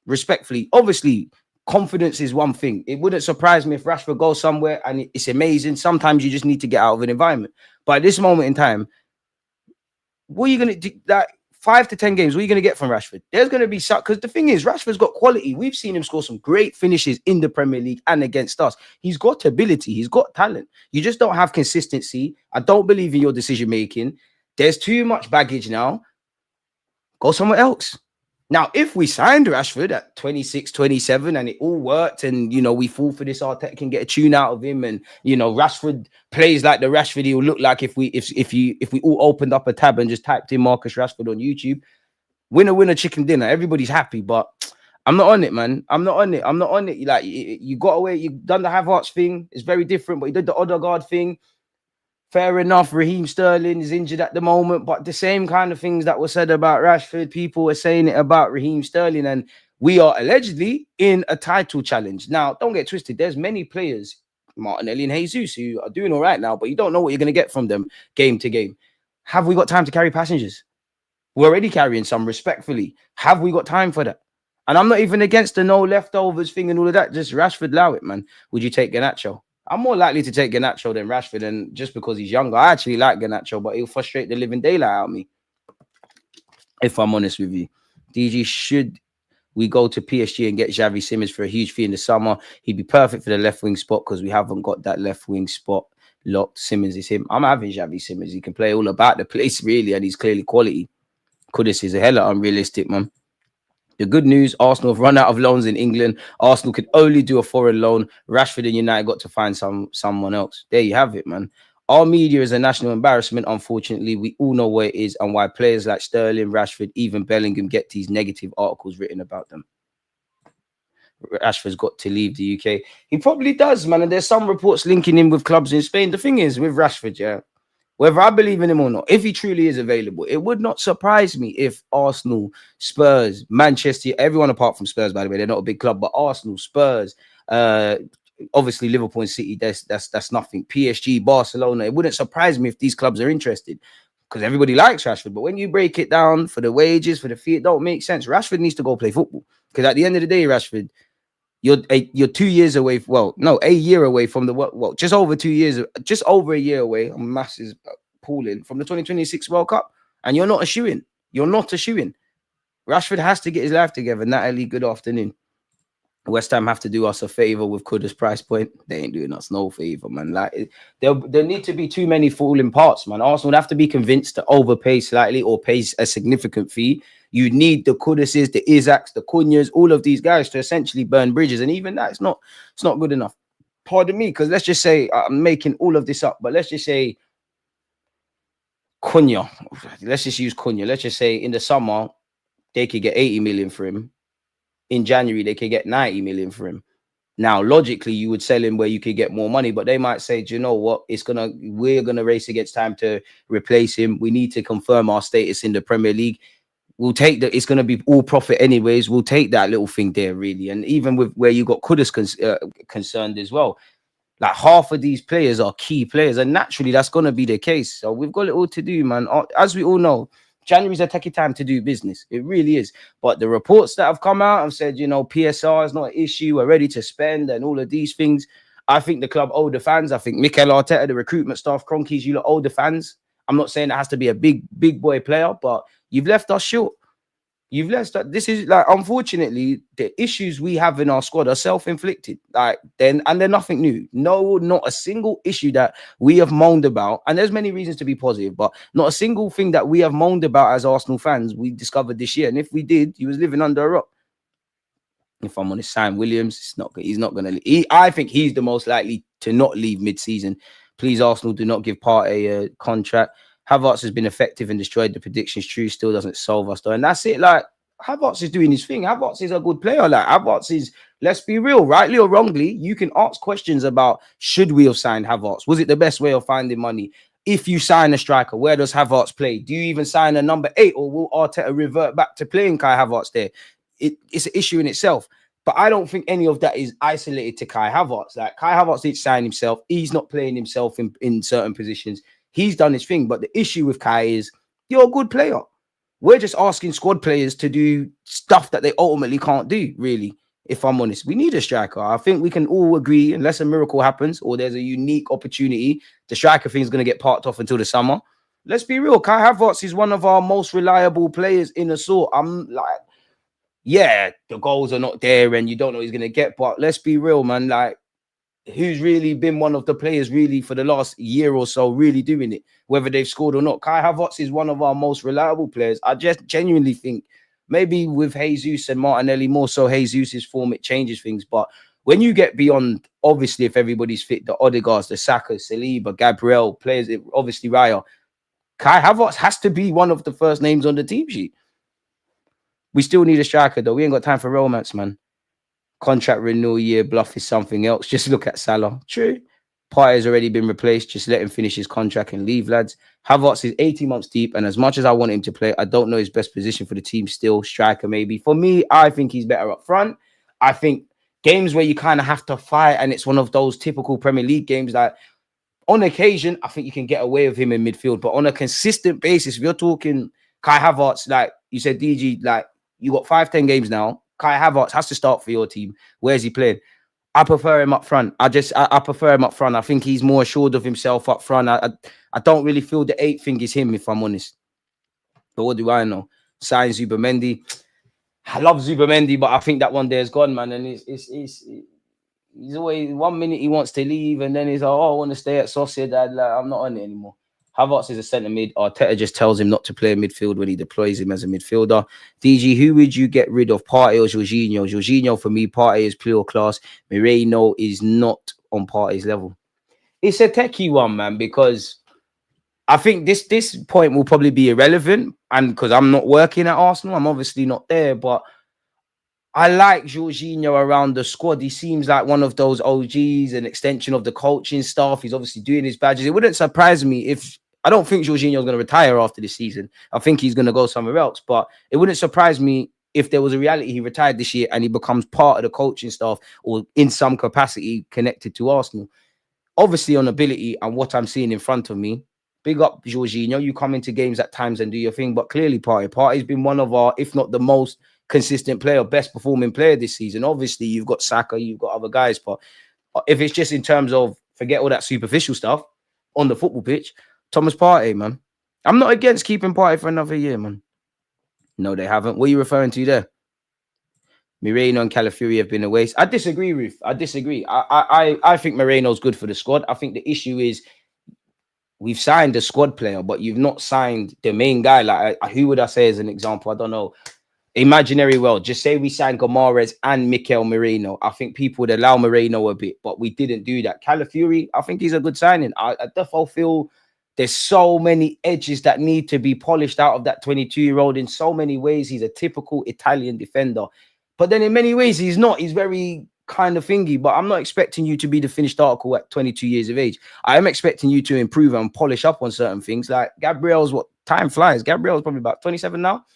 Respectfully, obviously, confidence is one thing. It wouldn't surprise me if Rashford goes somewhere and it's amazing. Sometimes you just need to get out of an environment. But at this moment in time, what are you going to do? Like, 5 to 10 games, what are you going to get from Rashford? There's going to be some, because the thing is, Rashford's got quality. We've seen him score some great finishes in the Premier League and against us. He's got ability. He's got talent. You just don't have consistency. I don't believe in your decision making. There's too much baggage now. Go somewhere else. Now, if we signed Rashford at 26, 27 and it all worked and, we fall for this, Arteta can get a tune out of him, and, Rashford plays like the Rashford he will look like if we all opened up a tab and just typed in Marcus Rashford on YouTube, winner, chicken dinner, everybody's happy. But I'm not on it, man. I'm not on it. Like, you got away, you've done the Havertz thing. It's very different, but you did the Odegaard thing. Fair enough, Raheem Sterling is injured at the moment, but the same kind of things that were said about Rashford, people were saying it about Raheem Sterling, and we are allegedly in a title challenge. Now, don't get twisted. There's many players, Martinelli and Jesus, who are doing all right now, but you don't know what you're going to get from them game to game. Have we got time to carry passengers? We're already carrying some, respectfully. Have we got time for that? And I'm not even against the no leftovers thing and all of that. Just Rashford, allow it, man. Would you take Garnacho? I'm more likely to take Garnacho than Rashford, and just because he's younger. I actually like Garnacho, but he'll frustrate the living daylight out of me, if I'm honest with you. DG, should we go to PSG and get Xavi Simons for a huge fee in the summer? He'd be perfect for the left wing spot because we haven't got that left wing spot locked. Simons is him. I'm having Xavi Simons. He can play all about the place, really, and he's clearly quality. Kudus is a hella unrealistic, man. The good news, Arsenal have run out of loans in England. Arsenal could only do a foreign loan. Rashford and United got to find someone else. There you have it, man. Our media is a national embarrassment, unfortunately. We all know where it is and why players like Sterling, Rashford, even Bellingham get these negative articles written about them. Rashford's got to leave the UK. He probably does, man. And there's some reports linking him with clubs in Spain. The thing is, with Rashford, yeah, whether I believe in him or not, if he truly is available, it would not surprise me if Arsenal, Spurs, Manchester, everyone apart from Spurs, by the way, they're not a big club, but Arsenal, Spurs, obviously Liverpool and City, that's nothing. PSG, Barcelona, it wouldn't surprise me if these clubs are interested because everybody likes Rashford. But when you break it down for the wages, for the fee, it don't make sense. Rashford needs to go play football because at the end of the day, Rashford, you're 2 years away. Well, no, a year away from the just over 2 years, just over a year away. I'm massive pooling from the 2026 World Cup, and you're not a shoo-in. You're not a shoo-in. Rashford has to get his life together. Natalie, good afternoon. West Ham have to do us a favor with Kudus price point. They ain't doing us no favor, man. Like there need to be too many falling parts, man. Arsenal would have to be convinced to overpay slightly or pay a significant fee. You need the Kuduses, the Isaacs, the Cunhas, all of these guys to essentially burn bridges, and even that, it's not good enough. Pardon me, because let's just say I'm making all of this up, but let's just say Cunha. Let's just use Cunha. Let's just say in the summer they could get 80 million for him. In January, they could get 90 million for him. Now, logically, you would sell him where you could get more money, but they might say, do you know what? We're gonna race against time to replace him. We need to confirm our status in the Premier League. we'll take that. It's going to be all profit anyways. We'll take that little thing there, really. And even with where you got Kudus concerned as well, like half of these players are key players, and naturally that's going to be the case. So we've got it all to do, man. As we all know, January's a techie time to do business. It really is. But the reports that have come out have said, PSR is not an issue. We're ready to spend and all of these things. I think the club owe the fans. I think Mikel Arteta, the recruitment staff, Kroenkes, you lot owe the fans. I'm not saying it has to be a big boy player, but you've left us short. You've left us. This is like, unfortunately, the issues we have in our squad are self-inflicted. And they're nothing new. No, not a single issue that we have moaned about. And there's many reasons to be positive, but not a single thing that we have moaned about as Arsenal fans we discovered this year. And if we did, he was living under a rock. If I'm honest, Sam Williams, he's not going to. I think he's the most likely to not leave mid-season. Please, Arsenal, do not give Partey a contract. Havertz has been effective and destroyed the predictions. True, still doesn't solve us though, and that's it. Like, Havertz is doing his thing. Havertz is a good player. Like, Havertz is, let's be real, rightly or wrongly, you can ask questions about should we have signed Havertz? Was it the best way of finding money? If you sign a striker, where does Havertz play? Do you even sign a number 8, or will Arteta revert back to playing Kai Havertz there? It's an issue in itself. But I don't think any of that is isolated to Kai Havertz. Like, Kai Havertz did sign himself. He's not playing himself in certain positions. He's done his thing. But the issue with Kai is you're a good player. We're just asking squad players to do stuff that they ultimately can't do, really, if I'm honest. We need a striker. I think we can all agree, unless a miracle happens or there's a unique opportunity, the striker thing is going to get parked off until the summer. Let's be real. Kai Havertz is one of our most reliable players in a sort. I'm like, yeah, the goals are not there and you don't know what he's going to get. But let's be real, man. Like, who's really been one of the players really for the last year or so really doing it, whether they've scored or not? Kai Havertz is one of our most reliable players. I just genuinely think maybe with Jesus and Martinelli, more so Jesus' form, it changes things. But when you get beyond, obviously, if everybody's fit, the Odegaards, the Saka, Saliba, Gabriel, players, obviously Raya, Kai Havertz has to be one of the first names on the team sheet. We still need a striker, though. We ain't got time for romance, man. Contract renewal year bluff is something else. Just look at Salah. True. Partey has already been replaced. Just let him finish his contract and leave, lads. Havertz is 80 months deep, and as much as I want him to play, I don't know his best position for the team still. Striker, maybe. For me, I think he's better up front. I think games where you kind of have to fight, and it's one of those typical Premier League games that on occasion, I think you can get away with him in midfield. But on a consistent basis, if you're talking Kai Havertz, like you said, DG, like, you got 5-10 games now. Kai Havertz has to start for your team. Where's he playing? I prefer him up front. I prefer him up front. I think he's more assured of himself up front. I don't really feel the 8th thing is him, if I'm honest. But what do I know? Sign Zubamendi. I love Zubamendi, but I think that one day is gone, man. And he's always 1 minute he wants to leave, and then he's like, oh, I want to stay at Sociedad. Like, I'm not on it anymore. Havertz is a centre mid. Arteta just tells him not to play midfield when he deploys him as a midfielder. DG, who would you get rid of, Partey or Jorginho? Jorginho, for me, Partey is pure class. Moreno is not on Partey's level. It's a techie one, man, because I think this point will probably be irrelevant, and because I'm not working at Arsenal, I'm obviously not there, but I like Jorginho around the squad. He seems like one of those OGs, an extension of the coaching staff. He's obviously doing his badges. It wouldn't surprise me if, I don't think Jorginho is going to retire after this season. I think he's going to go somewhere else, but it wouldn't surprise me if there was a reality he retired this year and he becomes part of the coaching staff or in some capacity connected to Arsenal. Obviously on ability and what I'm seeing in front of me, big up Jorginho. You come into games at times and do your thing, but clearly Partey's been one of our, if not the most consistent player, best performing player this season. Obviously, you've got Saka, you've got other guys, but if it's just in terms of forget all that superficial stuff on the football pitch, Thomas Partey, man. I'm not against keeping Partey for another year, man. No, they haven't. What are you referring to there? Moreno and Calafiori have been a waste. I disagree, Ruth. I disagree. I think Moreno's good for the squad. I think the issue is we've signed a squad player, but you've not signed the main guy. Like, who would I say as an example? I don't know. Imaginary world. Just say we signed Gomares and Mikel Moreno. I think people would allow Moreno a bit, but we didn't do that. Calafiori, I think he's a good signing. I definitely feel there's so many edges that need to be polished out of that 22-year-old in so many ways. He's a typical Italian defender. But then in many ways, he's not. He's very kind of thingy, but I'm not expecting you to be the finished article at 22 years of age. I am expecting you to improve and polish up on certain things. Like Gabriel's, what, time flies. Gabriel's probably about 27 now.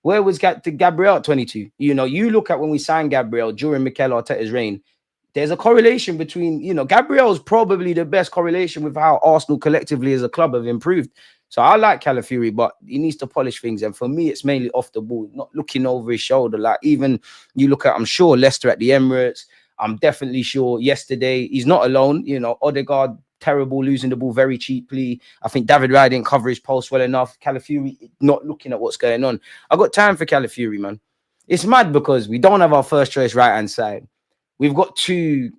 Where was Gabriel at 22? You know, you look at when we signed Gabriel during Mikel Arteta's reign, there's a correlation between, you know, Gabriel's probably the best correlation with how Arsenal collectively as a club have improved. So I like Calafiori, but he needs to polish things. And for me, it's mainly off the ball, not looking over his shoulder. Like even you look at, I'm sure Leicester at the Emirates. I'm definitely sure yesterday he's not alone. You know, Odegaard, terrible, losing the ball very cheaply. I think David Raya didn't cover his post well enough. Calafiori not looking at what's going on. I got time for Calafiori, man. It's mad because we don't have our first choice right-hand side. We've got two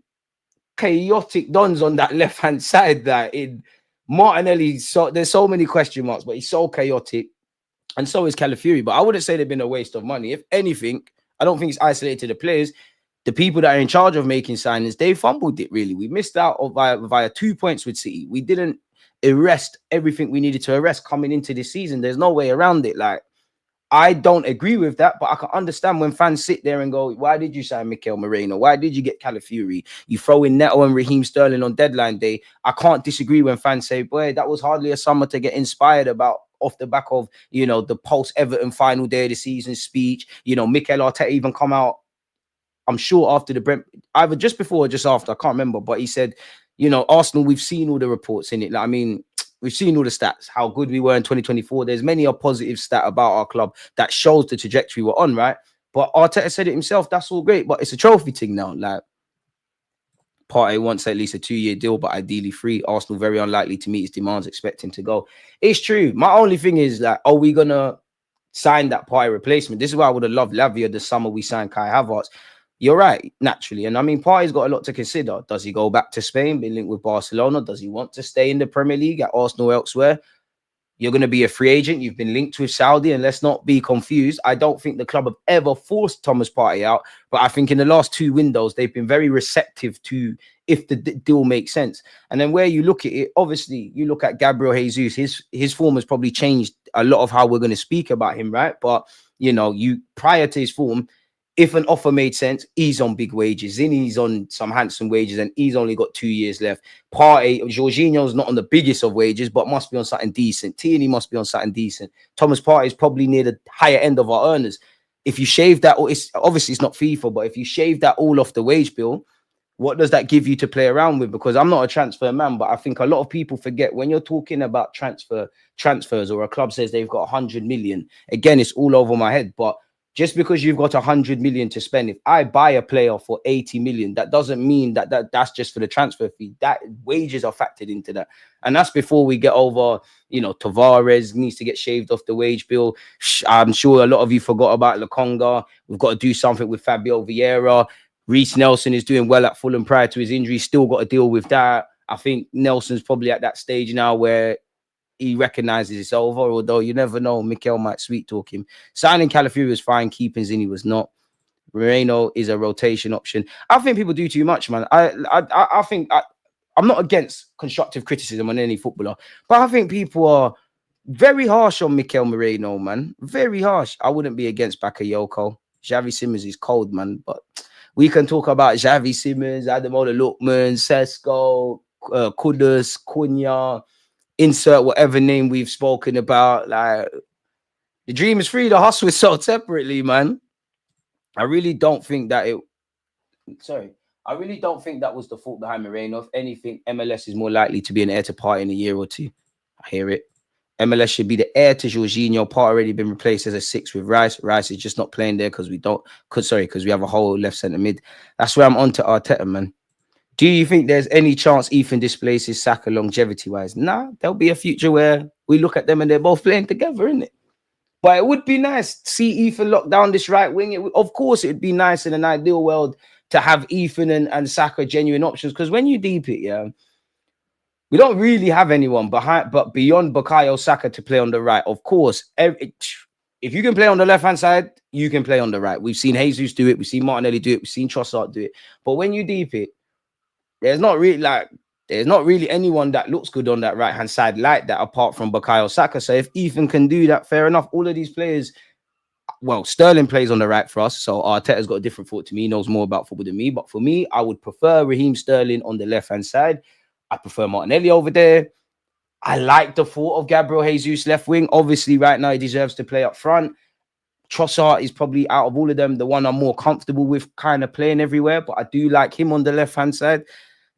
chaotic dons on that left-hand side that in Martinelli, so there's so many question marks, but he's so chaotic. And so is Calafiori. But I wouldn't say they've been a waste of money. If anything, I don't think it's isolated to the players. The people that are in charge of making signings, they fumbled it, really. We missed out via 2 points with City. We didn't arrest everything we needed to arrest coming into this season. There's no way around it. Like, I don't agree with that, but I can understand when fans sit there and go, why did you sign Mikel Merino? Why did you get Calafiori? You throw in Neto and Raheem Sterling on deadline day. I can't disagree when fans say, boy, that was hardly a summer to get inspired about off the back of, you know, the post-Everton final day of the season speech. You know, Mikel Arteta even come out, I'm sure after the Brent, either just before or just after, I can't remember, but he said, you know, Arsenal, we've seen all the reports in it. Like, I mean, we've seen all the stats, how good we were in 2024. There's many a positive stat about our club that shows the trajectory we're on, right? But Arteta said it himself, that's all great, but it's a trophy thing now. Like, Partey wants at least a 2-year deal, but ideally 3. Arsenal very unlikely to meet his demands, expecting to go. It's true. My only thing is, like, are we going to sign that Partey replacement? This is why I would have loved Lavia the summer we signed Kai Havertz. You're right, naturally. And I mean, Partey's got a lot to consider. Does he go back to Spain, be linked with Barcelona? Does he want to stay in the Premier League at Arsenal elsewhere? You're going to be a free agent. You've been linked with Saudi, and let's not be confused. I don't think the club have ever forced Thomas Partey out, but I think in the last 2 windows, they've been very receptive to if the deal makes sense. And then where you look at it, obviously, you look at Gabriel Jesus, his form has probably changed a lot of how we're going to speak about him, right? But, you know, prior to his form, if an offer made sense, he's on big wages. He's on some handsome wages, and he's only got 2 years left. Jorginho's not on the biggest of wages, but must be on something decent. Tierney must be on something decent. Thomas Partey is probably near the higher end of our earners. If you shave that, it's obviously it's not FIFA, but if you shave that all off the wage bill, what does that give you to play around with? Because I'm not a transfer man, but I think a lot of people forget when you're talking about transfers, or a club says they've got 100 million. Again, it's all over my head, but just because you've got 100 million to spend, if I buy a player for 80 million, that doesn't mean that's just for the transfer fee. That wages are factored into that. And that's before we get over, you know, Tavares needs to get shaved off the wage bill. I'm sure a lot of you forgot about Lokonga. We've got to do something with Fabio Vieira. Reece Nelson is doing well at Fulham prior to his injury. Still got to deal with that. I think Nelson's probably at that stage now where he recognizes it's over, although you never know. Mikel might sweet talk him. Signing Calafiori was fine. Keeping Zini was not. Moreno is a rotation option. I think people do too much, man. I think I'm not against constructive criticism on any footballer, but I think people are very harsh on Mikel Moreno, man. Very harsh. I wouldn't be against Bakayoko. Xavi Simons is cold, man. But we can talk about Xavi Simons, Ademola Lookman, Sesko, Kudus, Cunha. Insert whatever name we've spoken about. Like, the dream is free, the hustle is sold separately, man. I really don't think that was the fault behind Moreno. If anything, MLS is more likely to be an heir to Partey in a year or 2. I hear it. MLS should be the heir to Jorginho. Partey already been replaced as a 6 with Rice. Rice is just not playing there because we have a whole left centre mid. That's where I'm on to Arteta, man. Do you think there's any chance Ethan displaces Saka longevity-wise? Nah, there'll be a future where we look at them and they're both playing together, innit? But it would be nice to see Ethan lock down this right wing. Of course, it would be nice in an ideal world to have Ethan and Saka genuine options. Because when you deep it, yeah, we don't really have anyone but beyond Bukayo Saka to play on the right. Of course, if you can play on the left-hand side, you can play on the right. We've seen Jesus do it. We've seen Martinelli do it. We've seen Trossard do it. But when you deep it, there's not really anyone that looks good on that right-hand side like that apart from Bukayo Saka. So if Ethan can do that, fair enough. All of these players, well, Sterling plays on the right for us. So Arteta's got a different thought to me. He knows more about football than me. But for me, I would prefer Raheem Sterling on the left-hand side. I prefer Martinelli over there. I like the thought of Gabriel Jesus left wing. Obviously, right now, he deserves to play up front. Trossard is probably out of all of them the one I'm more comfortable with kind of playing everywhere, but I do like him on the left-hand side.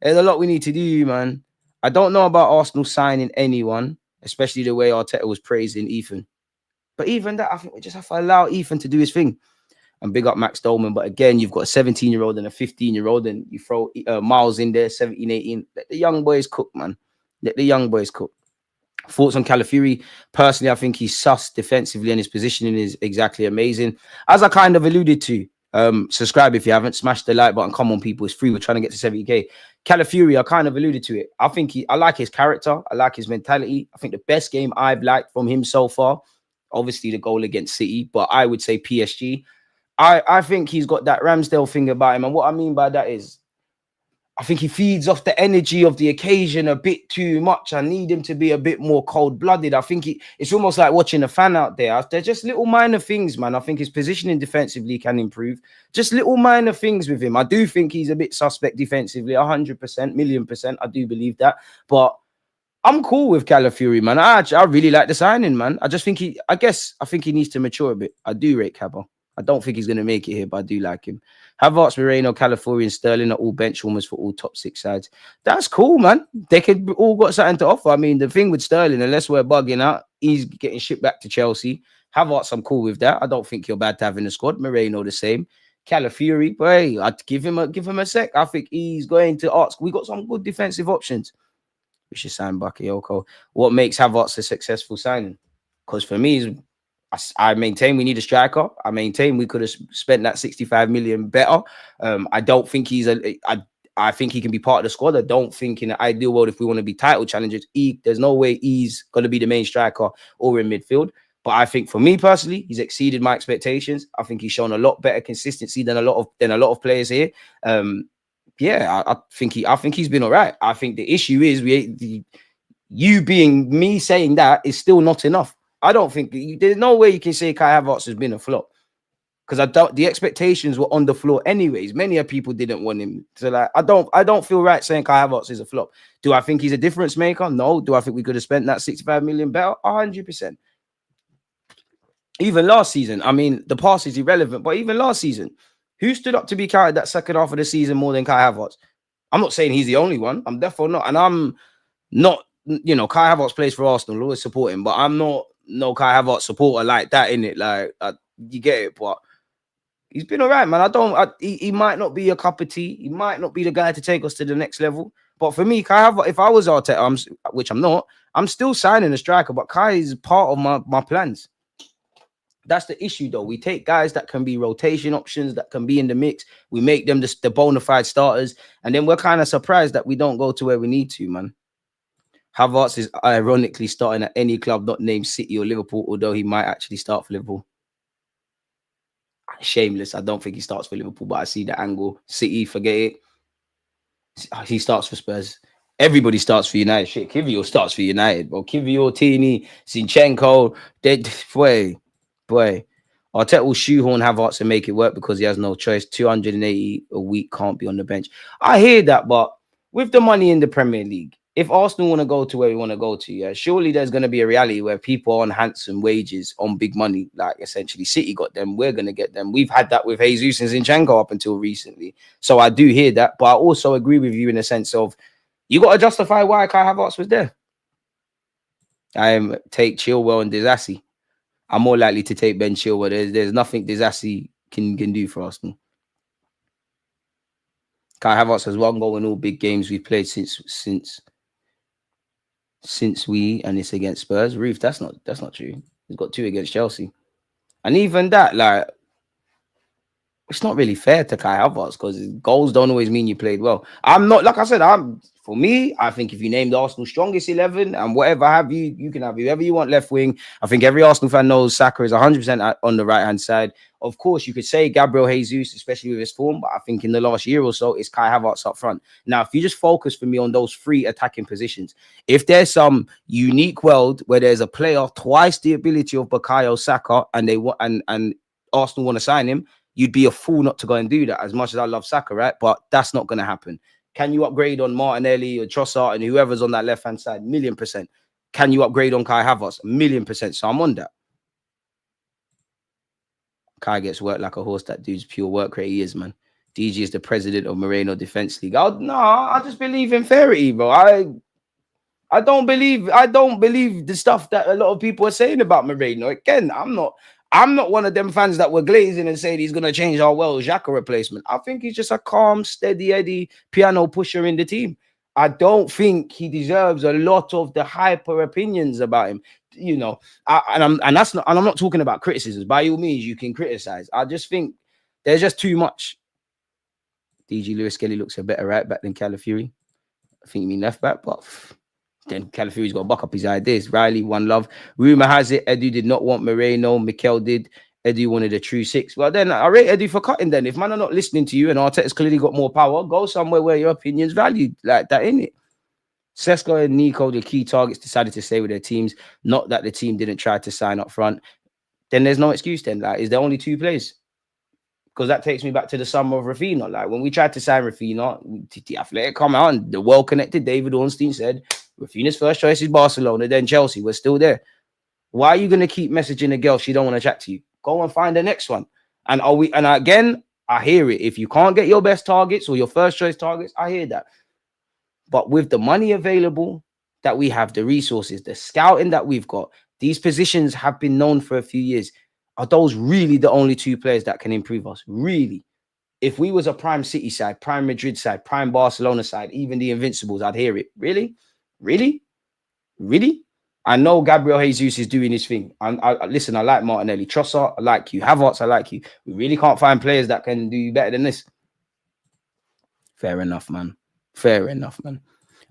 There's a lot we need to do, man. I don't know about Arsenal signing anyone, especially the way Arteta was praising Ethan. But even that, I think we just have to allow Ethan to do his thing. And big up Max Dolman. But again, you've got a 17-year-old and a 15-year-old, and you throw Miles in there, 17, 18. Let the young boys cook, man. Let the young boys cook. Thoughts on Calafiori? Personally, I think he's sus defensively and his positioning is exactly amazing. As I kind of alluded to, subscribe if you haven't. Smash the like button. Come on, people. It's free. We're trying to get to 70K. Calafiori, I kind of alluded to it. I like his character. I like his mentality. I think the best game I've liked from him so far, obviously the goal against City, but I would say PSG. I think he's got that Ramsdale thing about him. And what I mean by that is, I think he feeds off the energy of the occasion a bit too much. I need him to be a bit more cold-blooded. I think it's almost like watching a fan out there. They're just little minor things, man. I think his positioning defensively can improve. Just little minor things with him. I do think he's a bit suspect defensively, 100%, million percent. I do believe that. But I'm cool with Calafiori, man. I really like the signing, man. I think he needs to mature a bit. I do rate Cabo. I don't think he's going to make it here, but I do like him. Havertz, Moreno, Calafiori, and Sterling are all bench warmers for all top 6 sides. That's cool, man. They could all got something to offer. I mean, the thing with Sterling, unless we're bugging out, he's getting shipped back to Chelsea. Havertz, I'm cool with that. I don't think you're bad to have in the squad. Moreno, the same. Calafiori, boy, I'd give him a sec. I think he's going to ask. We got some good defensive options. We should sign Bakayoko. What makes Havertz a successful signing? Because for me, I maintain we need a striker. I maintain we could have spent that 65 million better. I don't think I think he can be part of the squad. I don't think in the ideal world, if we want to be title challengers, there's no way he's going to be the main striker or in midfield. But I think for me personally, he's exceeded my expectations. I think he's shown a lot better consistency than a lot of players here. I think he's been all right. I think the issue is you being me saying that is still not enough. I don't think there's no way you can say Kai Havertz has been a flop, because the expectations were on the floor anyways. Many people didn't want him. So like, I don't feel right saying Kai Havertz is a flop. Do I think he's a difference maker? No. Do I think we could have spent that 65 million better? 100%. Even last season, I mean, the past is irrelevant, but even last season, who stood up to be carried that second half of the season more than Kai Havertz? I'm not saying he's the only one. I'm definitely not. And I'm not, Kai Havertz plays for Arsenal, always support him, but I'm not no Kai Havertz supporter like that, innit? Like, you get it, but he's been all right, man. He might not be a cup of tea. He might not be the guy to take us to the next level. But for me, Kai Havertz, if I was Arteta, which I'm not, I'm still signing a striker, but Kai is part of my plans. That's the issue, though. We take guys that can be rotation options, that can be in the mix. We make them the bona fide starters. And then we're kind of surprised that we don't go to where we need to, man. Havertz is ironically starting at any club not named City or Liverpool, although he might actually start for Liverpool. Shameless. I don't think he starts for Liverpool, but I see the angle. City, forget it. He starts for Spurs. Everybody starts for United. Shit, Kivio starts for United. Well, Kivio, Tini, Zinchenko, boy. Arteta will shoehorn Havertz and make it work because he has no choice. 280 a week can't be on the bench. I hear that, but with the money in the Premier League, if Arsenal want to go to where we want to go to, yeah, surely there's going to be a reality where people are on handsome wages, on big money, like essentially City got them, we're going to get them. We've had that with Jesus and Zinchenko up until recently. So I do hear that, but I also agree with you in the sense of you got to justify why Kai Havertz was there. I take Chilwell and Disasi. I'm more likely to take Ben Chilwell. There's nothing Disasi can do for Arsenal. Kai Havertz has one goal in all big games we've played since and it's against Spurs. Ruth, that's not true. He's got 2 against Chelsea. And even that, like, it's not really fair to Kai Havertz because goals don't always mean you played well. I'm not, like I said, for me, I think if you name the Arsenal strongest 11 and whatever have you can have whoever you want left wing. I think every Arsenal fan knows SAKA is 100% on the right-hand side. Of course, you could say Gabriel Jesus, especially with his form, but I think in the last year or so, it's Kai Havertz up front. Now, if you just focus for me on those 3 attacking positions, if there's some unique world where there's a player twice the ability of Bukayo Saka and Arsenal want to sign him, you'd be a fool not to go and do that, as much as I love Saka, right? But that's not going to happen. Can you upgrade on Martinelli or Trossard and whoever's on that left-hand side? 1,000,000%. Can you upgrade on Kai Havertz? 1,000,000%. So I'm on that. Kai gets worked like a horse. That dude's pure work rate. He is, man. DG is the president of Moreno Defense League. No, I just believe in fairity, bro. I don't believe the stuff that a lot of people are saying about Moreno. Again, I'm not one of them fans that were glazing and saying he's gonna change our world Xhaka replacement. I think he's just a calm, steady Eddie piano pusher in the team. I don't think he deserves a lot of the hyper opinions about him. You know, I'm not talking about criticisms. By all means, you can criticize. I just think there's just too much. DG Lewis Kelly looks a better right back than Calafiori. I think you mean left back, but then Calafiori's got to buck up his ideas. Riley, one love. Rumor has it Edu did not want Moreno. Mikel did. Edu wanted a true six. Well, then I rate Edu for cutting. Then if man are not listening to you and Arteta's clearly got more power, go somewhere where your opinion's valued like that, innit? Sesko and Nico, the key targets, decided to stay with their teams. Not that the team didn't try to sign up front. Then there's no excuse then. Like, is there only two players? Because that takes me back to the summer of Rafinha. Like, when we tried to sign Rafinha, the Athletic come out and the well-connected David Ornstein said, Rafinha's first choice is Barcelona, then Chelsea. We're still there. Why are you going to keep messaging a girl she don't want to chat to you? Go and find the next one. And again, I hear it. If you can't get your best targets or your first choice targets, I hear that. But with the money available that we have, the resources, the scouting that we've got, these positions have been known for a few years. Are those really the only two players that can improve us? Really? If we was a prime City side, prime Madrid side, prime Barcelona side, even the Invincibles, I'd hear it. Really? Really? Really? I know Gabriel Jesus is doing his thing. Listen, I like Martinelli. Trossard, I like you. Havertz, I like you. We really can't find players that can do better than this. Fair enough, man. Fair enough, man.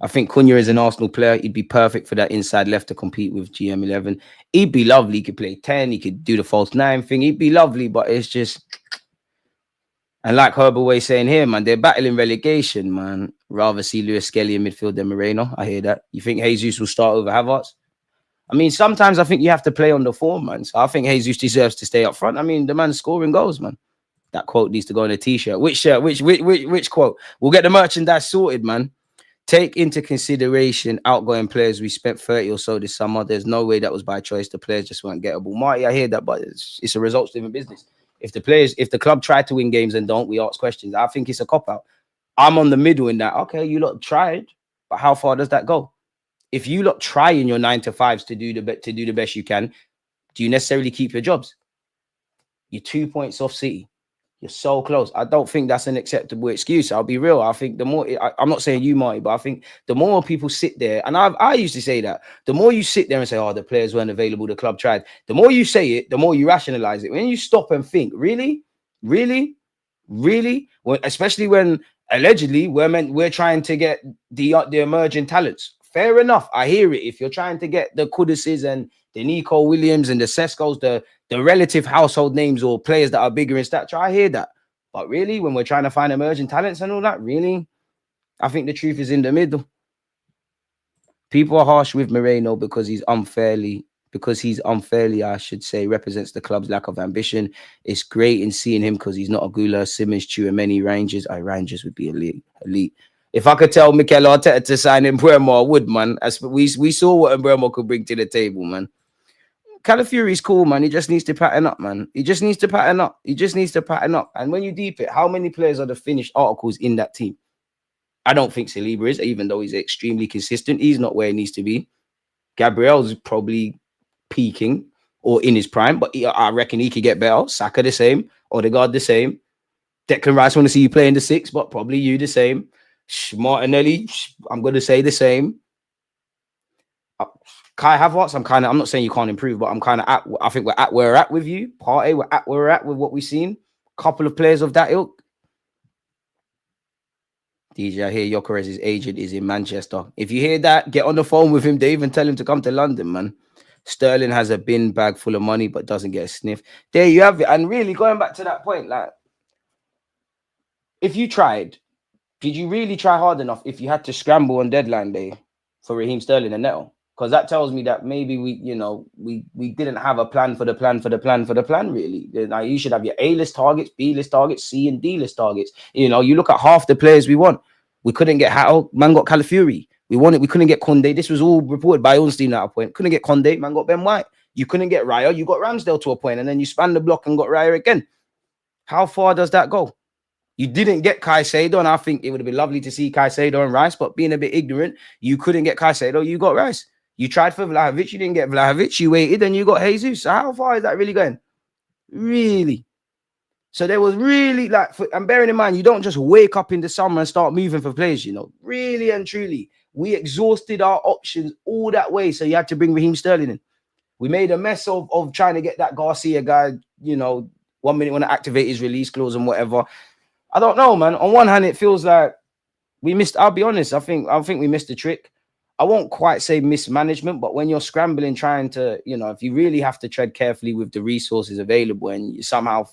I think Cunha is an Arsenal player. He'd be perfect for that inside left to compete with GM11. He'd be lovely. He could play 10. He could do the false 9 thing. He'd be lovely, but it's just... And like Herbaway saying here, man, they're battling relegation, man. Rather see Lewis Kelly in midfield than Moreno. I hear that. You think Jesus will start over Havertz? I mean, sometimes I think you have to play on the form, man. So I think Jesus deserves to stay up front. I mean, the man's scoring goals, man. That quote needs to go on a t-shirt. Which shirt? Which quote? We'll get the merchandise sorted, man. Take into consideration outgoing players. We spent 30 or so this summer. There's no way that was by choice. The players just weren't gettable. Marty, I hear that, but it's a results-driven business. If the club try to win games and don't, we ask questions. I think it's a cop-out. I'm on the middle in that. Okay, you lot tried, but how far does that go? If you lot try in your 9 to 5s to do the best you can, do you necessarily keep your jobs? You're 2 points off City. You're so close. I don't think that's an acceptable excuse. I'll be real. I think the more, I'm not saying you, Marty, but I think the more people sit there, and I used to say that, the more you sit there and say, oh, the players weren't available, the club tried, the more you say it, the more you rationalize it. When you stop and think, really? Really? Really? Well, especially when allegedly we're trying to get the emerging talents. Fair enough. I hear it. If you're trying to get the Kuduses and the Nico Williams and the Seskos, the relative household names or players that are bigger in stature, I hear that. But really, when we're trying to find emerging talents and all that, really, I think the truth is in the middle. People are harsh with Moreno because he's unfairly, I should say, represents the club's lack of ambition. It's great in seeing him because he's not a Gooner, Simmons, Chouameni, Rangers. Rangers would be elite. If I could tell Mikel Arteta to sign Mbeumo, I would, man. As we saw what Mbeumo could bring to the table, man. Calafiori's cool, man. He just needs to pattern up, man. He just needs to pattern up. And when you deep it, how many players are the finished articles in that team? I don't think Saliba is, even though he's extremely consistent. He's not where he needs to be. Gabriel's probably peaking or in his prime, but I reckon he could get better. Saka the same. Odegaard the same. Declan Rice want to see you playing the 6, but probably you the same. Martinelli, I'm going to say the same. Kai Havertz, I'm not saying you can't improve, but I think we're at where we're at with you. Partey, we're at where we're at with what we've seen. Couple of players of that ilk. DJ, I hear Gyökeres's agent is in Manchester. If you hear that, get on the phone with him, Dave, and tell him to come to London, man. Sterling has a bin bag full of money, but doesn't get a sniff. There you have it. And really, going back to that point, like, if you tried, did you really try hard enough if you had to scramble on deadline day for Raheem Sterling and Neto? Because that tells me that maybe we didn't have a plan for the plan, really. Now, you should have your A-list targets, B-list targets, C and D-list targets. You look at half the players we want. We couldn't get man got Calafiori. We couldn't get Conde. This was all reported by Ornstein at a point. Couldn't get Conde, man got Ben White. You couldn't get Raya. You got Ramsdale to a point, and then you spanned the block and got Raya again. How far does that go? You didn't get Caicedo, and I think it would have been lovely to see Caicedo and Rice, but being a bit ignorant, you couldn't get Caicedo, you got Rice. You tried for Vlahovic, you didn't get Vlahovic, you waited, and you got Jesus. So how far is that really going? Really? So there was really and bearing in mind, you don't just wake up in the summer and start moving for players, really and truly. We exhausted our options all that way, so you had to bring Raheem Sterling in. We made a mess of trying to get that Garcia guy, 1 minute want to activate his release clause and whatever. I don't know, man. On one hand, it feels like we missed. I'll be honest. I think we missed the trick. I won't quite say mismanagement, but when you're scrambling, trying to, if you really have to tread carefully with the resources available, and you're somehow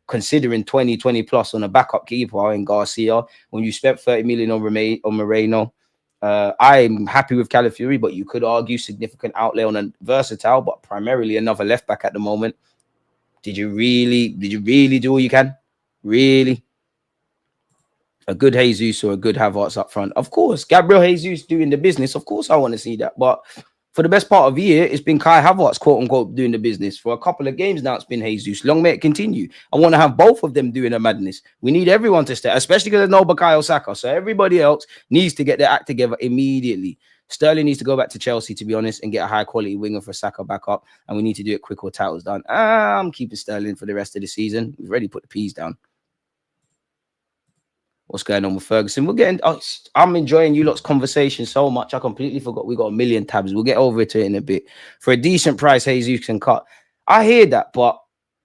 considering 20 plus on a backup keeper in Garcia, when you spent 30 million on Moreno, I'm happy with Calafiori, but you could argue significant outlay on a versatile, but primarily another left back at the moment. Did you really do all you can? Really? A good Jesus or a good Havertz up front. Of course, Gabriel Jesus doing the business. Of course, I want to see that. But for the best part of the year, it's been Kai Havertz, quote unquote, doing the business. For a couple of games now, it's been Jesus. Long may it continue. I want to have both of them doing a madness. We need everyone to stay, especially because there's no Bukayo Saka. So everybody else needs to get their act together immediately. Sterling needs to go back to Chelsea, to be honest, and get a high-quality winger for Saka back up. And we need to do it quick or titles done. I'm keeping Sterling for the rest of the season. We've already put the P's down. What's going on with Ferguson? We're getting. I'm enjoying you lot's conversation so much. I completely forgot we got a million tabs. We'll get over to it in a bit. For a decent price, Jesus can cut. I hear that, but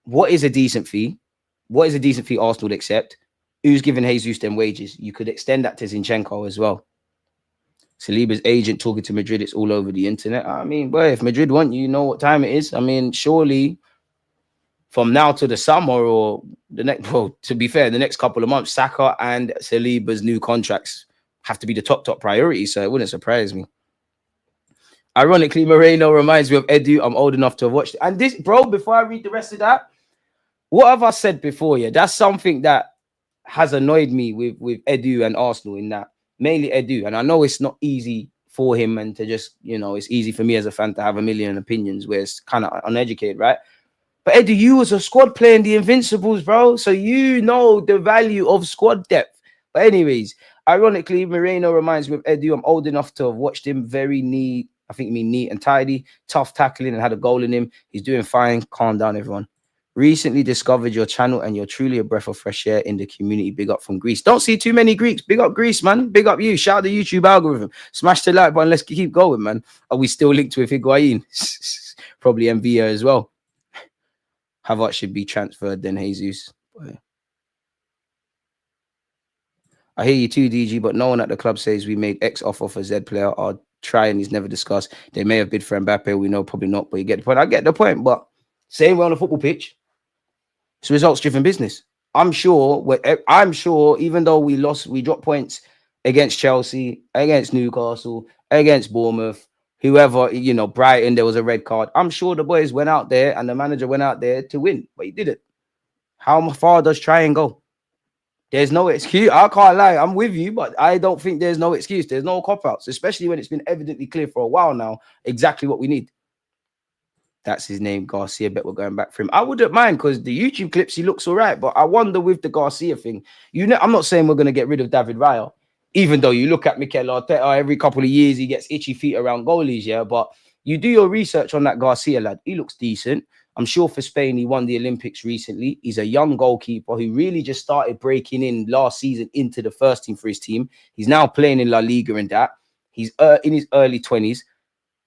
what is a decent fee? What is a decent fee Arsenal would accept? Who's giving Jesus them wages? You could extend that to Zinchenko as well. Saliba's agent talking to Madrid. It's all over the internet. I mean, boy, if Madrid want you, you know what time it is. I mean, surely from now to the summer or the next, well, to be fair, the next couple of months, Saka and Saliba's new contracts have to be the top priority. So it wouldn't surprise me. Ironically, Moreno reminds me of Edu. I'm old enough to have watched it. And this, bro, before I read the rest of that, what have I said before? Yeah, that's something that has annoyed me with Edu and Arsenal, in that mainly Edu. And I know it's not easy for him, and to just, it's easy for me as a fan to have a million opinions where it's kind of uneducated, right? But Eddie, you was a squad player in the Invincibles, bro. So you know the value of squad depth. But anyways, ironically, Moreno reminds me of Eddie. I'm old enough to have watched him. Very neat. I think you mean neat and tidy. Tough tackling and had a goal in him. He's doing fine. Calm down, everyone. Recently discovered your channel and you're truly a breath of fresh air in the community. Big up from Greece. Don't see too many Greeks. Big up Greece, man. Big up you. Shout out the YouTube algorithm. Smash the like button. Let's keep going, man. Are we still linked with Higuain? Probably Envia as well. Havertz should be transferred then, Jesus. I hear you too, DG, but no one at the club says we made X offer for Z player. I'll try, and he's never discussed. They may have bid for Mbappe. We know probably not, but you get the point. I get the point, but same way on the football pitch. It's results-driven business. I'm sure, even though we dropped points against Chelsea, against Newcastle, against Bournemouth, whoever, Brighton, there was a red card. I'm sure the boys went out there and the manager went out there to win, but he didn't. How far does try and go? There's no excuse. I can't lie. I'm with you, but I don't think there's no excuse. There's no cop-outs, especially when it's been evidently clear for a while now exactly what we need. That's his name, Garcia. Bet we're going back for him. I wouldn't mind, because the YouTube clips, he looks all right, but I wonder with the Garcia thing, I'm not saying we're going to get rid of David Raya, even though you look at Mikel Arteta, every couple of years he gets itchy feet around goalies, yeah, but you do your research on that Garcia lad. He looks decent. I'm sure for Spain, he won the Olympics recently. He's a young goalkeeper who really just started breaking in last season into the first team for his team. He's now playing in La Liga and that. He's in his early 20s.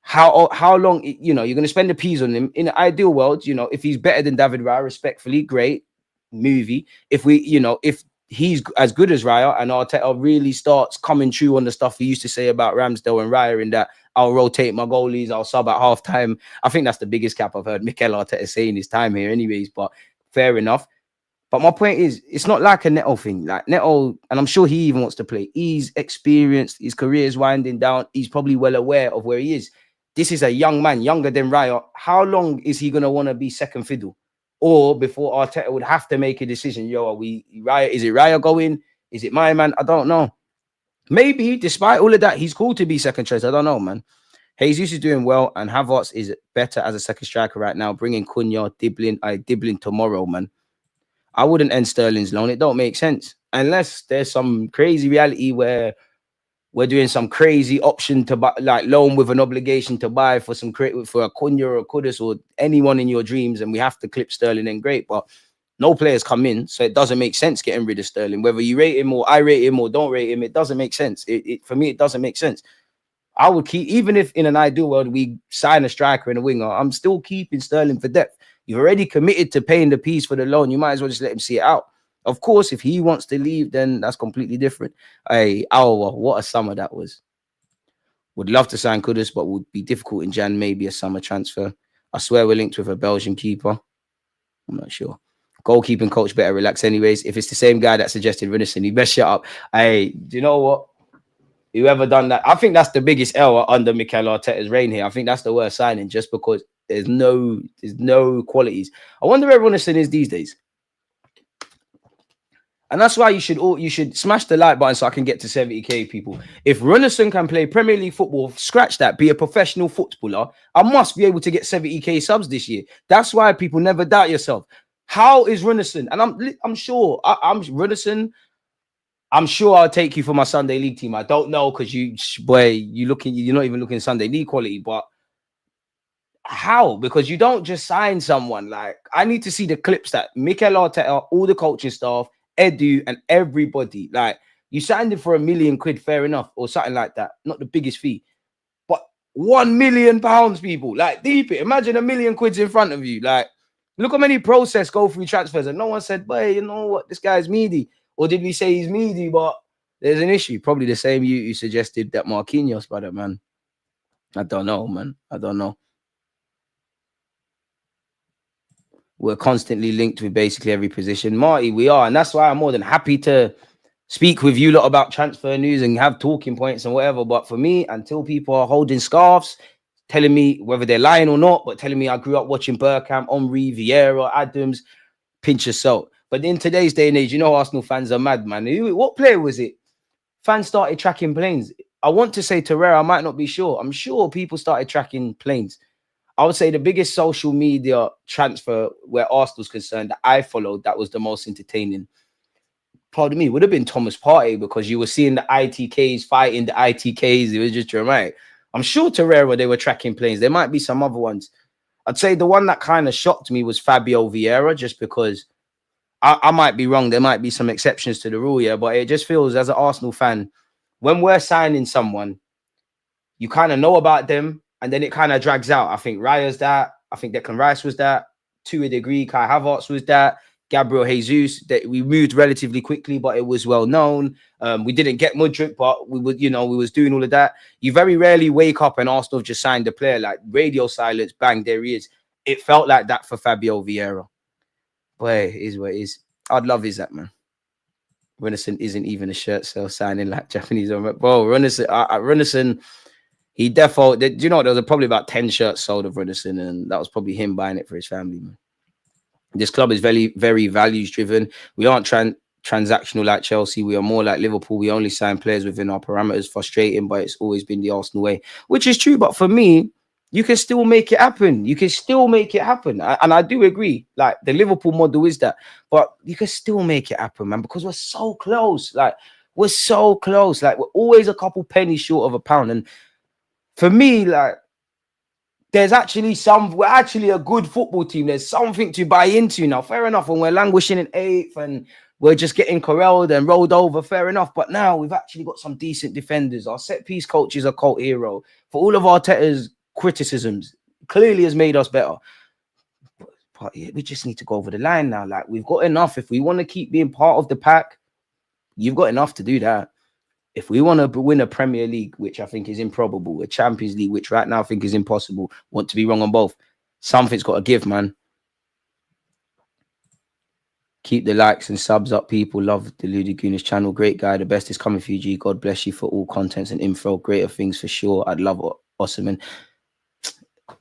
How long, you're going to spend the P's on him? In an ideal world, if he's better than David Raya, respectfully, great movie. If he's as good as Raya and Arteta really starts coming true on the stuff he used to say about Ramsdale and Raya, in that I'll rotate my goalies, I'll sub at halftime. I think that's the biggest cap I've heard Mikel Arteta say in his time here anyways, but fair enough. But my point is, it's not like a Neto thing. Like Neto, and I'm sure he even wants to play. He's experienced. His career is winding down. He's probably well aware of where he is. This is a young man, younger than Raya. How long is he going to want to be second fiddle? Or before Arteta would have to make a decision, Raya? Is it Raya going? Is it my man? I don't know. Maybe, despite all of that, he's cool to be second choice. I don't know, man. Jesus is doing well, and Havertz is better as a second striker right now. Bringing Cunha, Dibbling tomorrow, man. I wouldn't end Sterling's loan. It don't make sense unless there's some crazy reality where we're doing some crazy option to buy, like loan with an obligation to buy for some for a Cunha or a Kudus or anyone in your dreams, and we have to clip Sterling. Then great, but no players come in, so it doesn't make sense getting rid of Sterling. Whether you rate him or I rate him or don't rate him, it doesn't make sense. For me, it doesn't make sense. I would keep, even if in an ideal world we sign a striker and a winger, I'm still keeping Sterling for depth. You've already committed to paying the piece for the loan. You might as well just let him see it out. Of course, if he wants to leave, then that's completely different. Hey, what a summer that was. Would love to sign Kudus, but would be difficult in Jan, maybe a summer transfer. I swear we're linked with a Belgian keeper. I'm not sure. Goalkeeping coach better relax anyways. If it's the same guy that suggested Rinison, he best shut up. Hey, do you know what? Whoever done that, I think that's the biggest error under Mikel Arteta's reign here. I think that's the worst signing, just because there's no qualities. I wonder where Rinison is these days. And that's why you should smash the like button so I can get to 70k people. If Rinison can play Premier League football, scratch that, be a professional footballer, I must be able to get 70k subs this year. That's why people never doubt yourself. How is Rinison? And I'm sure I'm Rinison. I'm sure I'll take you for my Sunday League team. I don't know, because you're not even looking at Sunday League quality, but how? Because you don't just sign someone. Like, I need to see the clips that Mikel Arteta, all the coaching staff, Edu, and everybody, like, you signed him for £1 million, fair enough, or something like that. Not the biggest fee, but £1 million, people. Like, deep it. Imagine £1 million in front of you. Like, look how many process go through transfers, and no one said, boy, you know what, this guy's meaty. Or did we say he's meaty, but there's an issue? Probably the same you suggested that Marquinhos, brother, man. I don't know, man. I don't know. We're constantly linked with basically every position. Marty, we are. And that's why I'm more than happy to speak with you lot about transfer news and have talking points and whatever. But for me, until people are holding scarves, telling me whether they're lying or not, but telling me I grew up watching Bergkamp, Henry, Vieira, Adams, pinch of salt. But in today's day and age, you know, Arsenal fans are mad, man. What player was it? Fans started tracking planes. I want to say Torreira, I might not be sure. I'm sure people started tracking planes. I would say the biggest social media transfer where Arsenal's concerned that I followed that was the most entertaining, pardon me, would have been Thomas Partey, because you were seeing the ITKs fighting the ITKs. It was just dramatic. I'm sure Torreira, they were tracking planes. There might be some other ones. I'd say the one that kind of shocked me was Fabio Vieira, just because I might be wrong. There might be some exceptions to the rule, yeah, but it just feels, as an Arsenal fan, when we're signing someone, you kind of know about them, and then it kind of drags out. I think Raya's that. I think Declan Rice was that. To a degree, Kai Havertz was that. Gabriel Jesus, that we moved relatively quickly, but it was well known. We didn't get Mudryk, but we was doing all of that. You very rarely wake up and Arsenal have just signed a player, like radio silence, bang, there he is. It felt like that for Fabio Vieira. Boy, it is what it is. I'd love is that, man. Rinison isn't even a shirt sale signing like Japanese. Bro, Rinison, he defo, you know, there was probably about 10 shirts sold of Rinison, and that was probably him buying it for his family, man. This club is very, very values driven. We aren't transactional like Chelsea. We are more like Liverpool. We only sign players within our parameters. Frustrating, but it's always been the Arsenal way, which is true. But for me, you can still make it happen. You can still make it happen. And I do agree. Like, the Liverpool model is that. But you can still make it happen, man, because we're so close. Like, we're so close. Like, we're always a couple pennies short of a pound. And for me, like, we're actually a good football team. There's something to buy into now. Fair enough. When we're languishing in 8th and we're just getting corralled and rolled over, fair enough. But now we've actually got some decent defenders. Our set-piece coach is a cult hero. For all of Arteta's criticisms, clearly has made us better. But yeah, we just need to go over the line now. Like, we've got enough. If we want to keep being part of the pack, you've got enough to do that. If we want to win a Premier League, which I think is improbable, a Champions League, which right now I think is impossible, want to be wrong on both, something's got to give, man. Keep the likes and subs up, people. Love Deluded Gooner's channel. Great guy. The best is coming for you, G. God bless you for all contents and info. Greater things for sure. I'd love Osimhen.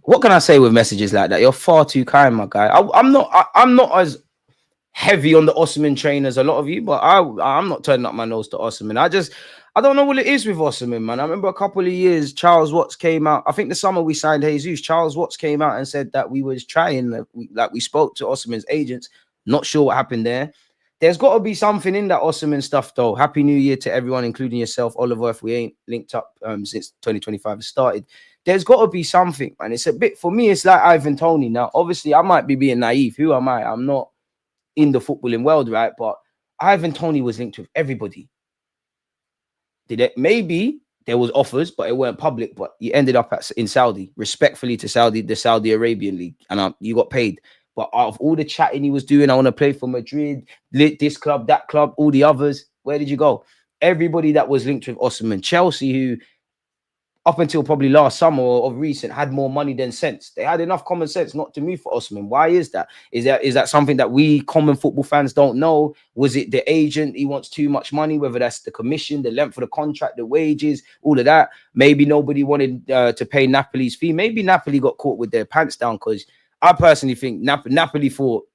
What can I say with messages like that? You're far too kind, my guy. I'm not as heavy on the Osimhen train as a lot of you, but I'm not turning up my nose to Osimhen. I don't know what it is with Osimhen, man. I remember a couple of years, Charles Watts came out. I think the summer we signed Jesus, Charles Watts came out and said that we was trying, that we spoke to Osimhen's agents. Not sure what happened there. There's got to be something in that Osimhen stuff, though. Happy New Year to everyone, including yourself, Oliver, if we ain't linked up since 2025 has started. There's got to be something, man. It's a bit, for me, it's like Ivan Toney. Now, obviously, I might be being naive. Who am I? I'm not in the footballing world, right? But Ivan Toney was linked with everybody. Maybe there was offers, but it weren't public. But he ended up in Saudi, respectfully to Saudi, the Saudi Arabian League, and you got paid. But out of all the chatting he was doing, I want to play for Madrid, this club, that club, all the others. Where did you go? Everybody that was linked with Osimhen, Chelsea, who up until probably last summer or recent had more money than sense. They had enough common sense not to move for Osimhen. Why is that? Is that something that we common football fans don't know? Was it the agent? He wants too much money, whether that's the commission, the length of the contract, the wages, all of that. Maybe nobody wanted to pay Napoli's fee. Maybe Napoli got caught with their pants down, because I personally think Napoli thought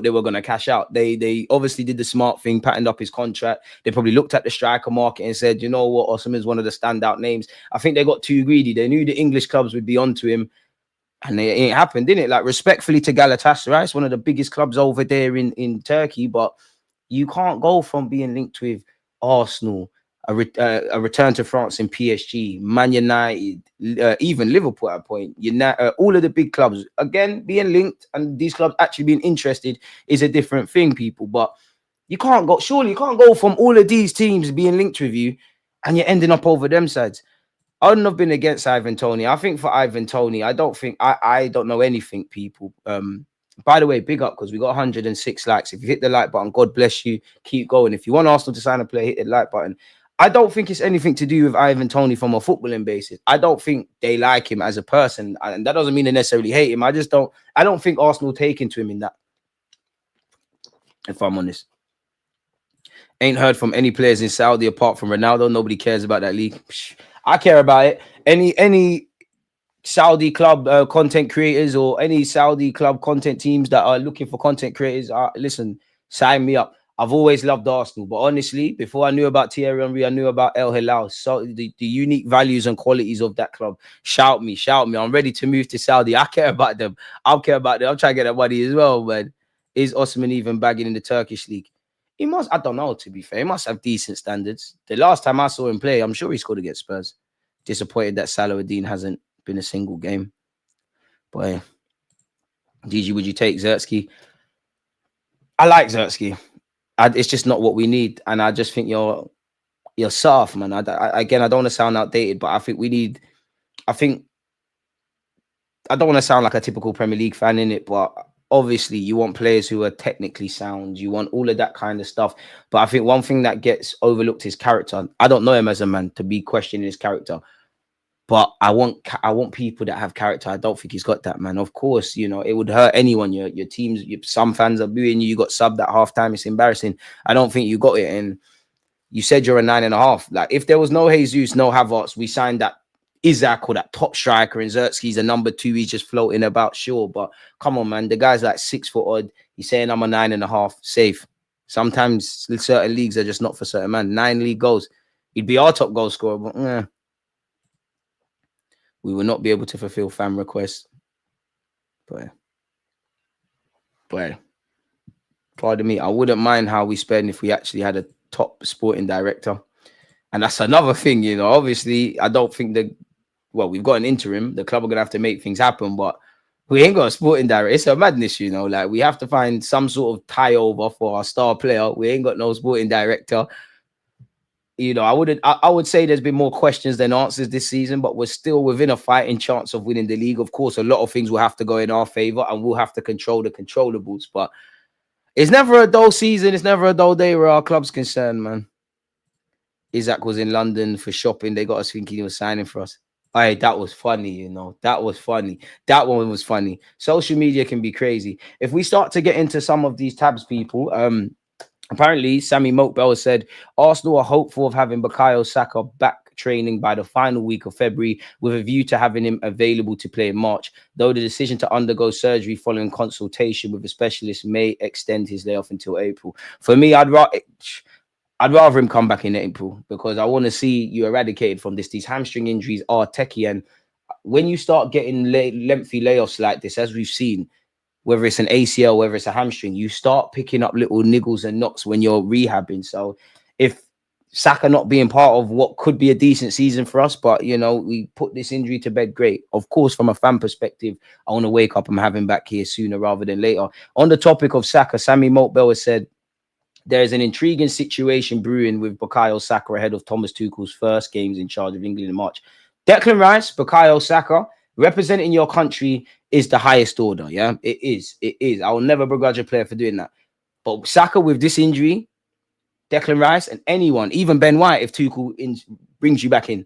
they were going to cash out. They obviously did the smart thing, patterned up his contract. They probably looked at the striker market and said, you know what, Osimhen's one of the standout names. I think they got too greedy. They knew the English clubs would be onto him, and it happened, didn't it? Like, respectfully to Galatasaray, it's one of the biggest clubs over there in Turkey, but you can't go from being linked with Arsenal, a return to France in PSG, Man United, even Liverpool at a point. All of the big clubs, again, being linked, and these clubs actually being interested is a different thing, people. But surely you can't go from all of these teams being linked with you and you're ending up over them sides. I wouldn't have been against Ivan Toney. I think for Ivan Toney, I don't know anything, people. By the way, big up, because we got 106 likes. If you hit the like button, God bless you. Keep going. If you want Arsenal to sign a player, hit the like button. I don't think it's anything to do with Ivan Toney from a footballing basis. I don't think they like him as a person, and that doesn't mean they necessarily hate him. I don't think Arsenal taken to him in that, if I'm honest. Ain't heard from any players in Saudi apart from Ronaldo. Nobody cares about that league. I care about it. Any Saudi club content creators or any Saudi club content teams that are looking for content creators, listen, sign me up. I've always loved Arsenal, but honestly, before I knew about Thierry Henry, I knew about El Hilal. So the unique values and qualities of that club. Shout me. I'm ready to move to Saudi. I care about them. I'm trying to get that money as well, man. Is Osimhen even bagging in the Turkish league? He must, I don't know, to be fair. He must have decent standards. The last time I saw him play, I'm sure he scored against Spurs. Disappointed that Salahuddin hasn't been a single game. But DG, would you take Zertsky? I like Zertsky. It's just not what we need, and I just think you're soft, man. I don't want to sound outdated, but I think I don't want to sound like a typical Premier League fan in it, but obviously you want players who are technically sound. You want all of that kind of stuff. But I think one thing that gets overlooked is character. I don't know him as a man to be questioning his character. But I want people that have character. I don't think he's got that, man. Of course, you know, it would hurt anyone. Your teams, some fans are booing you. You got subbed at halftime. It's embarrassing. I don't think you got it. And you said you're a 9.5. Like, if there was no Jesus, no Havertz, we signed that Isaac or that top striker, and Zertsky's a number 2. He's just floating about, sure. But come on, man. The guy's like 6 foot odd. He's saying I'm a 9.5. Safe. Sometimes certain leagues are just not for certain man. 9 league goals. He'd be our top goal scorer, but we will not be able to fulfill fan requests. But pardon me, I wouldn't mind how we spend if we actually had a top sporting director. And that's another thing, you know. Obviously, I don't think we've got an interim. The club are going to have to make things happen, but we ain't got a sporting director. It's a madness, you know. Like, we have to find some sort of tie over for our star player. We ain't got no sporting director. You know, I would say there's been more questions than answers this season, but we're still within a fighting chance of winning the league. Of course, a lot of things will have to go in our favor, and we'll have to control the controllables. But it's never a dull season. It's never a dull day where our club's concerned, man. Isaac was in London for shopping. They got us thinking he was signing for us. Hey, that was funny, you know. That was funny. That one was funny. Social media can be crazy. If we start to get into some of these tabs, people, apparently, Sammy Mokbel said Arsenal are hopeful of having Bukayo Saka back training by the final week of February, with a view to having him available to play in March, though the decision to undergo surgery following consultation with a specialist may extend his layoff until April. For me, I'd rather him come back in April because I want to see you eradicated from this. These hamstring injuries are techie, and when you start getting lengthy layoffs like this, as we've seen, whether it's an ACL, whether it's a hamstring, you start picking up little niggles and knocks when you're rehabbing. So if Saka not being part of what could be a decent season for us, but we put this injury to bed, great. Of course, from a fan perspective, I want to wake up and have him back here sooner rather than later. On the topic of Saka, Sammy Motbell has said there is an intriguing situation brewing with Bukayo Saka ahead of Thomas Tuchel's first games in charge of England in March. Declan Rice, Bukayo Saka, representing your country is the highest order. Yeah, it is. It is. I will never begrudge a player for doing that. But Saka with this injury, Declan Rice, and anyone, even Ben White, if Tuchel brings you back in,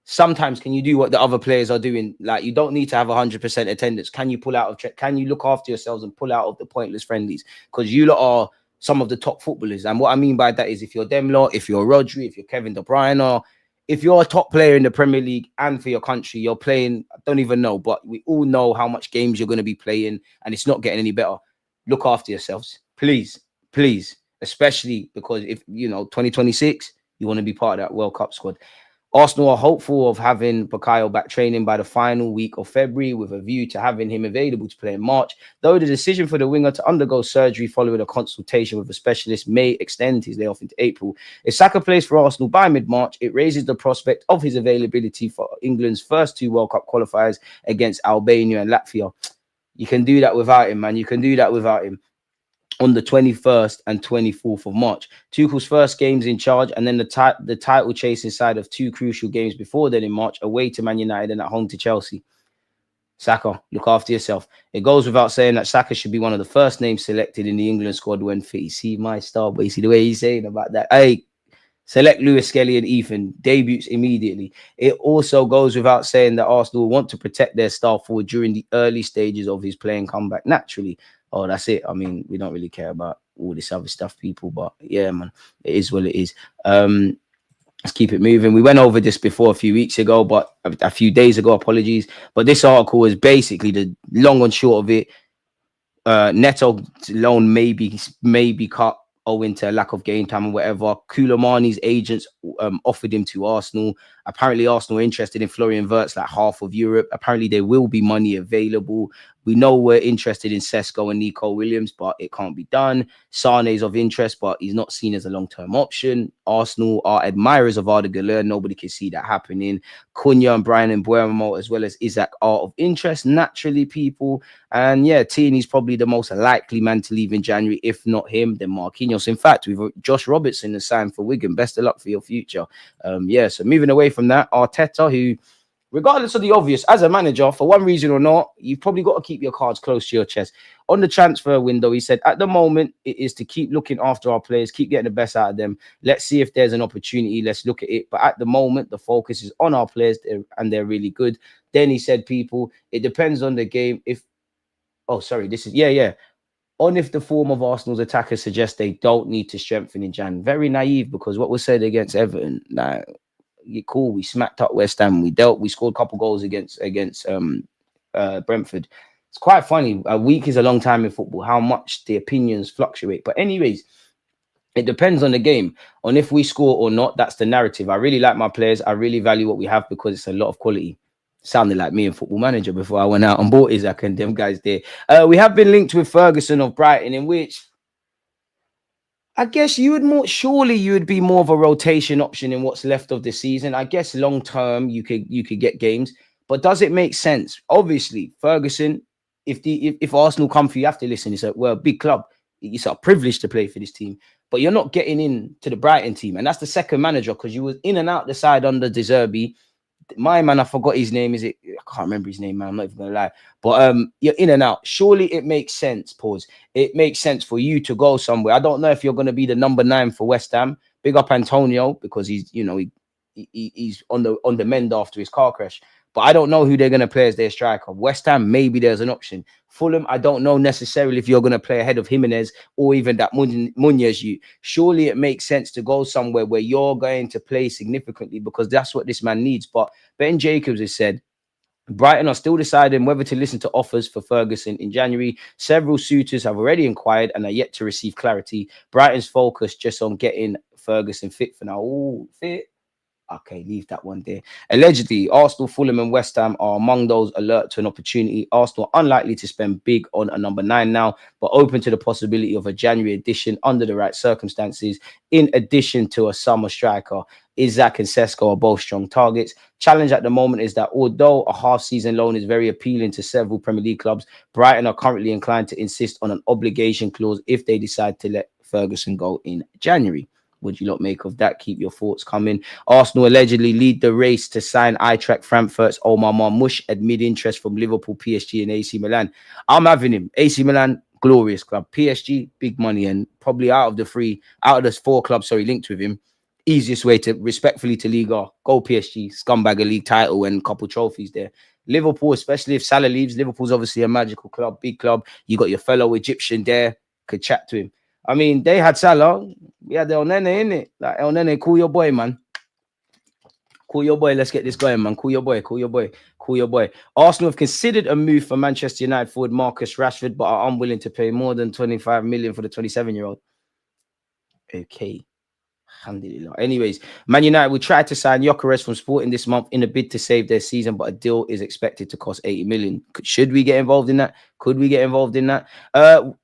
sometimes can you do what the other players are doing? Like, you don't need to have 100% attendance. Can you pull out of? Can you look after yourselves and pull out of the pointless friendlies? Because you lot are some of the top footballers. And what I mean by that is if you're them lot, if you're Rodri, if you're Kevin De Bruyne, or if you're a top player in the Premier League and for your country, you're playing, I don't even know, but we all know how much games you're going to be playing and it's not getting any better. Look after yourselves. Please, please. Especially because if, 2026, you want to be part of that World Cup squad. Arsenal are hopeful of having Bukayo back training by the final week of February with a view to having him available to play in March, though the decision for the winger to undergo surgery following a consultation with a specialist may extend his layoff into April. If Saka plays for Arsenal by mid-March, it raises the prospect of his availability for England's first two World Cup qualifiers against Albania and Latvia. You can do that without him, man. You can do that without him. On the 21st and 24th of March. Tuchel's first games in charge, and then the title chasing side of two crucial games before then in March, away to Man United and at home to Chelsea. Saka, look after yourself. It goes without saying that Saka should be one of the first names selected in the England squad when fit. You see my STARBOY, see the way he's saying about that. Hey, select Lewis Skelly and Ethan, debuts immediately. It also goes without saying that Arsenal want to protect their star forward during the early stages of his playing comeback naturally. Oh, that's it. I mean, we don't really care about all this other stuff, people. But yeah, man, it is what it is. Let's keep it moving. We went over this before a few weeks ago, but a few days ago, apologies. But this article is basically the long and short of it. Neto loan may be cut owing to a lack of game time or whatever. Koulibaly's agents offered him to Arsenal. Apparently, Arsenal are interested in Florian Wirtz, like half of Europe. Apparently, there will be money available. We know we're interested in Sesko and Nico Williams, but it can't be done. Sane is of interest, but he's not seen as a long-term option. Arsenal are admirers of Arda Güler. Nobody can see that happening. Cunha and Brian Mbeumo, as well as Isaac, are of interest, naturally, people. And yeah, Tierney's probably the most likely man to leave in January. If not him, then Marquinhos. In fact, we've Josh Robertson has signed for Wigan. Best of luck for your future. Yeah, so moving away from that, Arteta, who, regardless of the obvious, as a manager, for one reason or not, you've probably got to keep your cards close to your chest. On the transfer window, he said, at the moment, it is to keep looking after our players, keep getting the best out of them. Let's see if there's an opportunity. Let's look at it. But at the moment, the focus is on our players, and they're really good. Then he said, people, it depends on the game. On if the form of Arsenal's attackers suggests they don't need to strengthen in Jan. Very naive, because what was said against Everton, now, cool, we smacked up West Ham. We scored a couple goals against Brentford. It's quite funny. A week is a long time in football, how much the opinions fluctuate. But anyways, it depends on the game, on if we score or not. That's the narrative. I really like my players. I really value what we have because it's a lot of quality. Sounded like me and Football Manager before I went out and bought Isaac and them guys there. We have been linked with Ferguson of Brighton, in which I guess you would be more of a rotation option in what's left of the season. I guess long term you could get games, but does it make sense? Obviously, Ferguson, if Arsenal come for you, you have to listen. It's a big club. It's a privilege to play for this team, but you're not getting in to the Brighton team, and that's the second manager, because you was in and out the side under De Zerbi. My man, I forgot his name. I can't remember his name, man. I'm not even gonna lie. But you're in and out. Surely it makes sense. Pause. It makes sense for you to go somewhere. I don't know if you're gonna be the number 9 for West Ham. Big up Antonio, because he's he's on the mend after his car crash. But I don't know who they're gonna play as their striker. West Ham, maybe there's an option. Fulham, I don't know necessarily if you're going to play ahead of Jimenez or even that Munez. Surely it makes sense to go somewhere where you're going to play significantly, because that's what this man needs. But Ben Jacobs has said Brighton are still deciding whether to listen to offers for Ferguson in January. Several suitors have already inquired and are yet to receive clarity. Brighton's focus just on getting Ferguson fit for now. Oh, fit. Okay, leave that one there. Allegedly, Arsenal, Fulham, and West Ham are among those alert to an opportunity. Arsenal unlikely to spend big on a number 9 now, but open to the possibility of a January addition under the right circumstances. In addition to a summer striker, Isaac and Sesko are both strong targets. Challenge at the moment is that although a half-season loan is very appealing to several Premier League clubs, Brighton are currently inclined to insist on an obligation clause if they decide to let Ferguson go in January. What do you lot make of that? Keep your thoughts coming. Arsenal allegedly lead the race to sign Eintracht Frankfurt's Omar Marmoush amid interest from Liverpool, PSG, and AC Milan. I'm having him. AC Milan, glorious club. PSG, big money, and probably out of the 4 clubs, linked with him. Easiest way to respectfully to Liga. Go PSG, scumbag a league title and a couple trophies there. Liverpool, especially if Salah leaves, Liverpool's obviously a magical club, big club. You got your fellow Egyptian there, could chat to him. I mean, they had Salah. We had El Nene in it. Like, El Nene, cool your boy, man. Cool your boy. Let's get this going, man. Cool your boy. Cool your boy. Cool your boy. Arsenal have considered a move for Manchester United forward Marcus Rashford, but are unwilling to pay more than 25 million for the 27-year-old. Okay. Anyways, Man United will try to sign Gyökeres from Sporting this month in a bid to save their season, but a deal is expected to cost 80 million. Should we get involved in that? Could we get involved in that?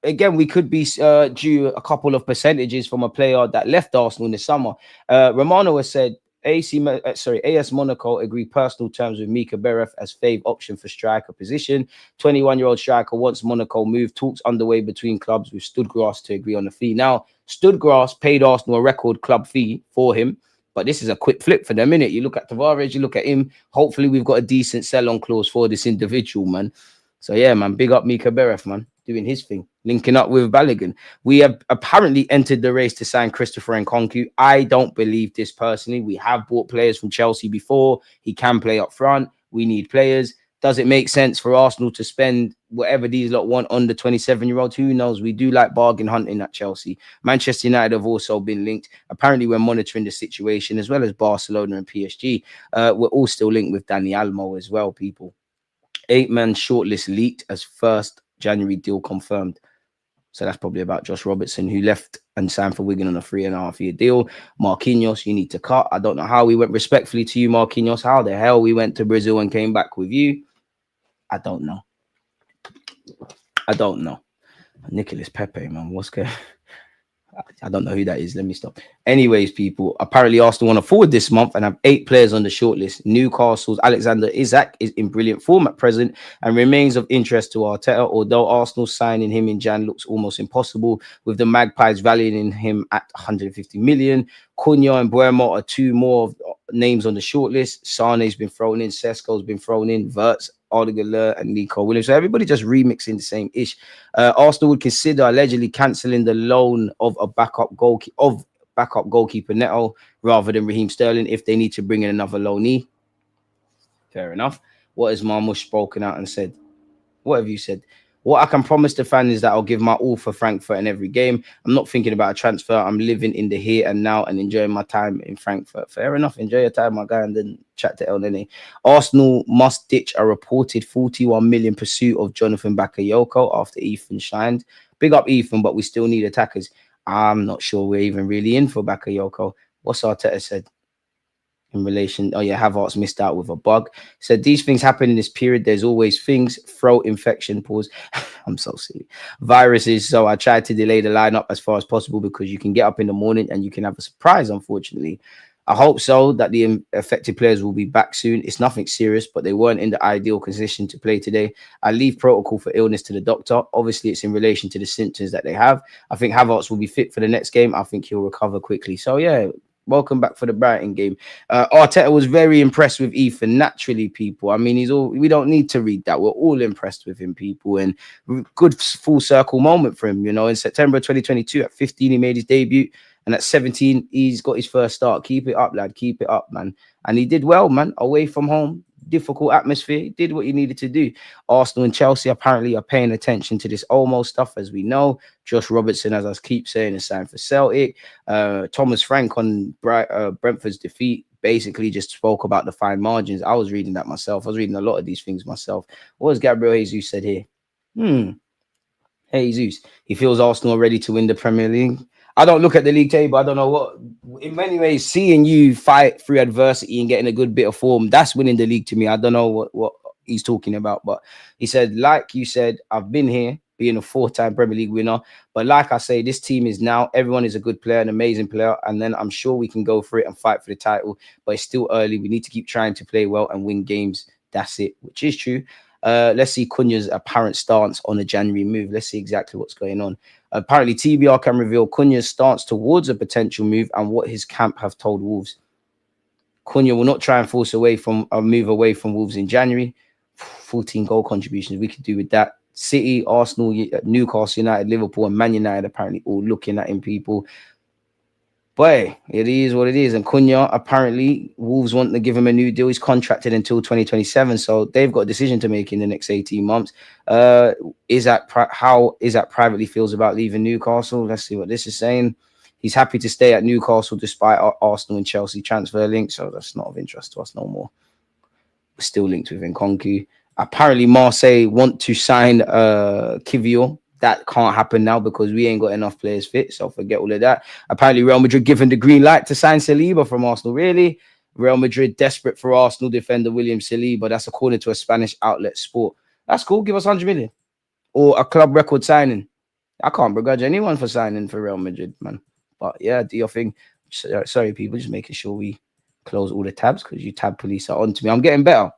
Again, we could be due a couple of percentages from a player that left Arsenal in the summer. Romano has said AS Monaco agreed personal terms with Mika Beref as fave option for striker position. 21-year-old striker wants Monaco move. Talks underway between clubs with Stuttgart to agree on the fee. Now, Stuttgart paid Arsenal a record club fee for him, but this is a quick flip for them, innit? You look at Tavares, you look at him. Hopefully, we've got a decent sell-on clause for this individual, man. So, yeah, man, big up Mika Beref, man, doing his thing, linking up with Balogun. We have apparently entered the race to sign Christopher Nkunku. I don't believe this personally. We have bought players from Chelsea before. He can play up front. We need players. Does it make sense for Arsenal to spend whatever these lot want on the 27-year-olds? Who knows? We do like bargain hunting at Chelsea. Manchester United have also been linked. Apparently, we're monitoring the situation as well as Barcelona and PSG. We're all still linked with Dani Almo as well, people. 8-man shortlist leaked as 1st January deal confirmed. So that's probably about Josh Robertson, who left and signed for Wigan on a 3.5-year deal. Marquinhos, you need to cut. I don't know how we went, respectfully to you, Marquinhos, how the hell we went to Brazil and came back with you. I don't know. Nicolas Pepe, man. What's going on? I don't know who that is. Let me stop. Anyways, people, apparently Arsenal want to forward this month and have 8 players on the shortlist. Newcastle's Alexander Isak is in brilliant form at present and remains of interest to Arteta, although Arsenal signing him in Jan looks almost impossible, with the Magpies valuing him at 150 million. Cunha and Buemo are 2 more names on the shortlist. Sane's been thrown in. Sesko's been thrown in. Wirtz, Odegaard and Nico Williams. So everybody just remixing the same ish. Arsenal would consider allegedly cancelling the loan of a backup goalkeeper Neto rather than Raheem Sterling if they need to bring in another loanee. Fair enough. What has Marmoush spoken out and said? What have you said? What I can promise the fans is that I'll give my all for Frankfurt in every game. I'm not thinking about a transfer. I'm living in the here and now and enjoying my time in Frankfurt. Fair enough. Enjoy your time, my guy, and then chat to El Nene. Arsenal must ditch a reported 41 million pursuit of Jonathan Bakayoko after Ethan shined. Big up Ethan, but we still need attackers. I'm not sure we're even really in for Bakayoko. What's Arteta said? In relation, Havertz missed out with a bug. Said these things happen in this period. There's always things. Throat infection. Pause. I'm so silly. Viruses. So I tried to delay the lineup as far as possible because you can get up in the morning and you can have a surprise. Unfortunately, I hope so that the affected players will be back soon. It's nothing serious, but they weren't in the ideal condition to play today. I leave protocol for illness to the doctor. Obviously, it's in relation to the symptoms that they have. I think Havertz will be fit for the next game. I think he'll recover quickly. So yeah. Welcome back for the Brighton game. Arteta was very impressed with Ethan. Naturally, people. I mean, we don't need to read that. We're all impressed with him, people. And good full circle moment for him. You know, in September 2022, at 15, he made his debut. And at 17, he's got his first start. Keep it up, lad. Keep it up, man. And he did well, man. Away from home. Difficult atmosphere. He did what he needed to do. Arsenal and Chelsea apparently are paying attention to this almost stuff, as we know. Josh Robertson, as I keep saying, is signed for Celtic. Thomas Frank on Brentford's defeat basically just spoke about the fine margins. I was reading that myself. I was reading a lot of these things myself. What has Gabriel Jesus said here? Hey, Jesus. He feels Arsenal are ready to win the Premier League. I don't look at the league table. I don't know what. In many ways, seeing you fight through adversity and getting a good bit of form, that's winning the league to me. I don't know what he's talking about, but he said, like you said, I've been here, being a four-time Premier League winner. But like I say, this team is now, everyone is a good player, an amazing player. And then I'm sure we can go for it and fight for the title. But it's still early. We need to keep trying to play well and win games. That's it, which is true. Let's see Cunha's apparent stance on a January move. Let's see exactly what's going on. Apparently, TBR can reveal Cunha's stance towards a potential move and what his camp have told Wolves. Cunha will not try and force away from a move away from Wolves in January. 14 goal contributions. We could do with that. City, Arsenal, Newcastle United, Liverpool, and Man United apparently all looking at him, people. But it is what it is. And Cunha, apparently, Wolves want to give him a new deal. He's contracted until 2027. So they've got a decision to make in the next 18 months. How Isak privately feels about leaving Newcastle? Let's see what this is saying. He's happy to stay at Newcastle despite Arsenal and Chelsea transfer links. So that's not of interest to us no more. We're still linked with Nkunku. Apparently, Marseille want to sign Kivior. That can't happen now because we ain't got enough players fit. So forget all of that. Apparently, Real Madrid given the green light to sign Saliba from Arsenal. Really? Real Madrid desperate for Arsenal defender William Saliba. That's according to a Spanish outlet, Sport. That's cool. Give us 100 million. Or a club record signing. I can't begrudge anyone for signing for Real Madrid, man. But yeah, do your thing. Sorry, people. Just making sure we close all the tabs because you tab police are on to me. I'm getting better.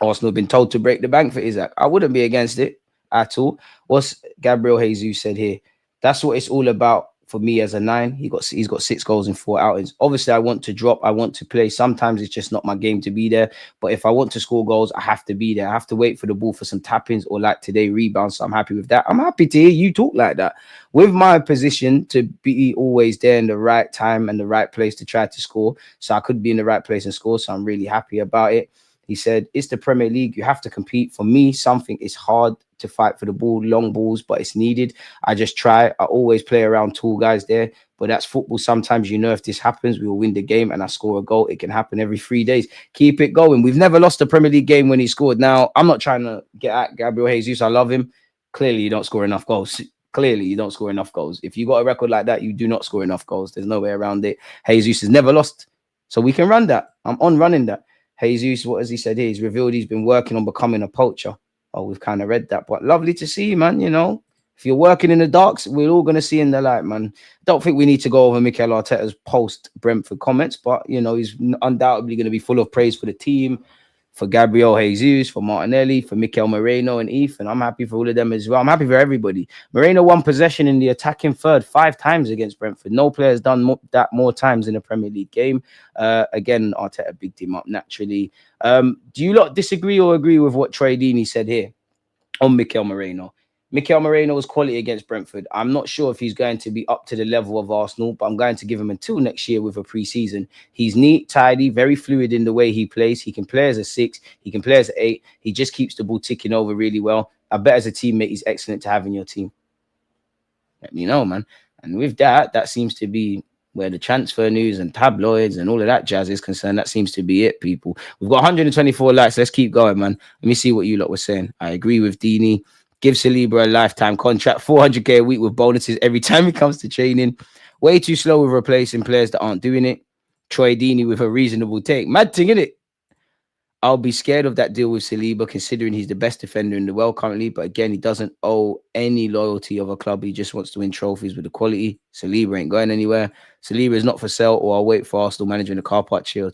Arsenal have been told to break the bank for Isak. I wouldn't be against it at all. What's Gabriel Jesus said here? That's what it's all about for me as a 9. He's got 6 goals in 4 outings. Obviously, I want to drop. I want to play. Sometimes it's just not my game to be there. But if I want to score goals, I have to be there. I have to wait for the ball for some tap-ins or like today, rebounds. So I'm happy with that. I'm happy to hear you talk like that. With my position to be always there in the right time and the right place to try to score. So I could be in the right place and score. So I'm really happy about it. He said, it's the Premier League. You have to compete. For me, something is hard to fight for the ball, long balls, but it's needed. I just try. I always play around tall guys there, but that's football. Sometimes, if this happens, we will win the game and I score a goal. It can happen every 3 days. Keep it going. We've never lost a Premier League game when he scored. Now, I'm not trying to get at Gabriel Jesus. I love him. Clearly, you don't score enough goals. Clearly, you don't score enough goals. If you got a record like that, you do not score enough goals. There's no way around it. Jesus has never lost. So we can run that. I'm on running that. Jesus, what has he said here? He's revealed he's been working on becoming a poacher. Oh, we've kind of read that, but lovely to see you, man. If you're working in the darks, we're all going to see in the light, man. Don't think we need to go over Mikel Arteta's post-Brentford comments, but, he's undoubtedly going to be full of praise for the team, for Gabriel Jesus, for Martinelli, for Mikel Moreno and Ethan. I'm happy for all of them as well. I'm happy for everybody. Moreno won possession in the attacking third 5 times against Brentford. No player has done that more times in a Premier League game. Again, Arteta bigged him up naturally. Do you lot disagree or agree with what Troy Deeney said here on Mikel Moreno? Mikel Moreno was quality against Brentford. I'm not sure if he's going to be up to the level of Arsenal, but I'm going to give him until next year with a pre-season. He's neat, tidy, very fluid in the way he plays. He can play as a 6. He can play as an 8. He just keeps the ball ticking over really well. I bet as a teammate, he's excellent to have in your team. Let me know, man. And with that seems to be where the transfer news and tabloids and all of that jazz is concerned. That seems to be it, people. We've got 124 likes. Let's keep going, man. Let me see what you lot were saying. I agree with Deeney. Give Saliba a lifetime contract, 400k a week with bonuses every time he comes to training. Way too slow with replacing players that aren't doing it. Troy Deeney with a reasonable take. Mad thing, innit? I'll be scared of that deal with Saliba, considering he's the best defender in the world currently. But again, he doesn't owe any loyalty of a club. He just wants to win trophies with the quality. Saliba ain't going anywhere. Saliba is not for sale, or I'll wait for Arsenal manager in the car park. Chill.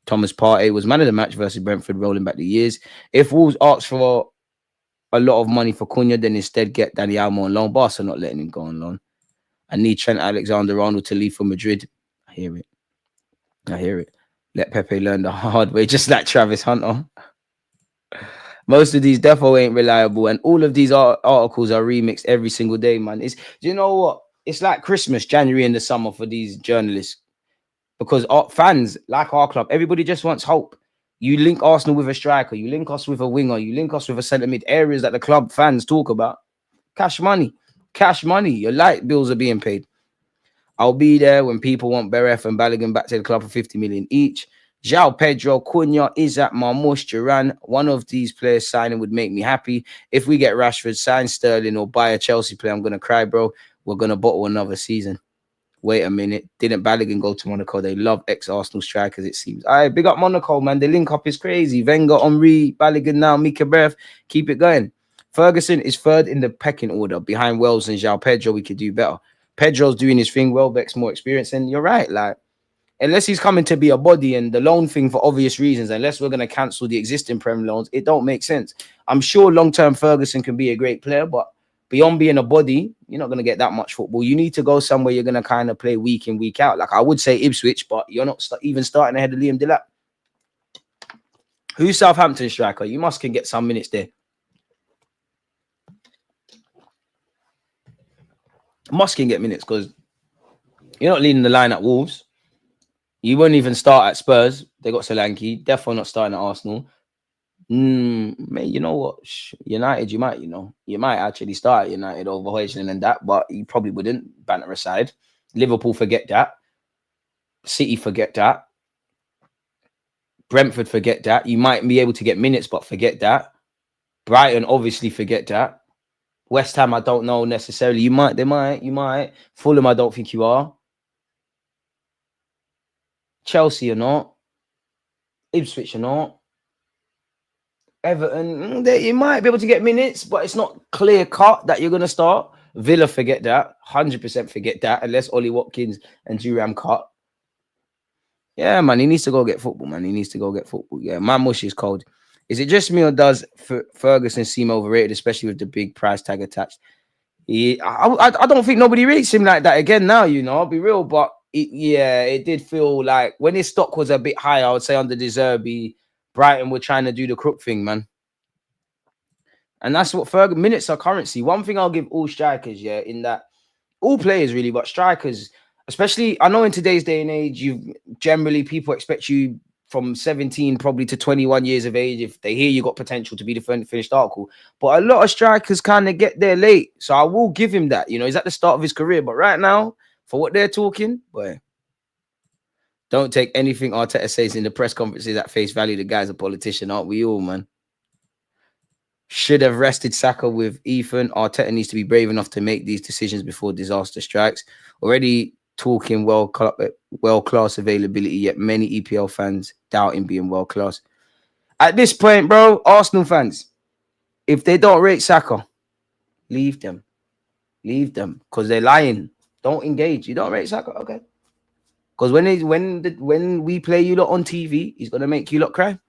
Thomas Partey was man of the match versus Brentford, rolling back the years. If Wolves ask for a lot of money for Cunha, then instead get Dani Almo on loan. Barca not letting him go on loan. I need Trent Alexander-Arnold to leave for Madrid. I hear it. Let Pepe learn the hard way, just like Travis Hunter. Most of these defo ain't reliable, and all of these articles are remixed every single day, man. Do you know what? It's like Christmas, January and the summer for these journalists, because our fans, like our club, everybody just wants hope. You link Arsenal with a striker, you link us with a winger, you link us with a centre mid, areas that the club fans talk about. Cash money. Your light bills are being paid. I'll be there when people want Beref and Balogun back to the club for 50 million each. João Pedro, Cunha, Isak, Marmoush, Duran. One of these players signing would make me happy. If we get Rashford, sign Sterling, or buy a Chelsea player, I'm going to cry, bro. we're gonna bottle another season. Wait a minute. Didn't Balogun go to Monaco? They love ex-Arsenal strikers, it seems. All right, big up Monaco, man. The link up is crazy. Wenger, Henry, Balogun now, Mika Breath. Keep it going. Ferguson is third in the pecking order behind Wells and João Pedro. We could do better. Pedro's doing his thing. Welbeck's more experienced. And you're right. Like, unless he's coming to be a body and the loan thing for obvious reasons, unless we're going to cancel the existing Prem loans, it don't make sense. I'm sure long-term Ferguson can be a great player, but beyond being a body, you're not going to get that much football. You need to go somewhere you're going to kind of play week in, week out. Like I would say Ipswich, but you're not even starting ahead of Liam Delap. Who's Southampton striker? You must can get some minutes there. Must can get minutes because you're not leading the line at Wolves. You won't even start at Spurs. They got Solanke. Definitely not starting at Arsenal. Mate, you know what? United, you might actually start at United over Højlund and that, but you probably wouldn't. Banter aside, Liverpool, forget that. City, forget that. Brentford, forget that. You might be able to get minutes, but forget that. Brighton, obviously, forget that. West Ham, I don't know necessarily. You might. Fulham, I don't think you are. Chelsea, or not. Ipswich, or not. Everton, you might be able to get minutes, but it's not clear cut that you're going to start. Villa, forget that. 100% forget that, unless Ollie Watkins and Thuram cut. Yeah, man, he needs to go get football, man. He needs to go get football. Yeah, my mush is cold. Is it just me or does Ferguson seem overrated, especially with the big price tag attached? I don't think nobody rates him like that again now, I'll be real. But it did feel like when his stock was a bit higher, I would say under De Zerbi, Brighton were trying to do the crook thing, man. And that's what Ferguson, minutes are currency. One thing I'll give all strikers, in that all players really, but strikers, especially, I know in today's day and age, generally people expect you from 17 probably to 21 years of age. If they hear you got potential to be the finished article, but a lot of strikers kind of get there late. So I will give him that. He's at the start of his career, but right now, for what they're talking, boy. Don't take anything Arteta says in the press conferences at face value. The guy's a politician, aren't we all, man? Should have rested SAKA with Ethan. Arteta needs to be brave enough to make these decisions before disaster strikes. Already talking world-class availability, yet many EPL fans doubting being world-class. At this point, bro, Arsenal fans, if they don't rate SAKA, leave them. Leave them, because they're lying. Don't engage. You don't rate SAKA? Okay. Because when we play you lot on TV, he's going to make you lot cry.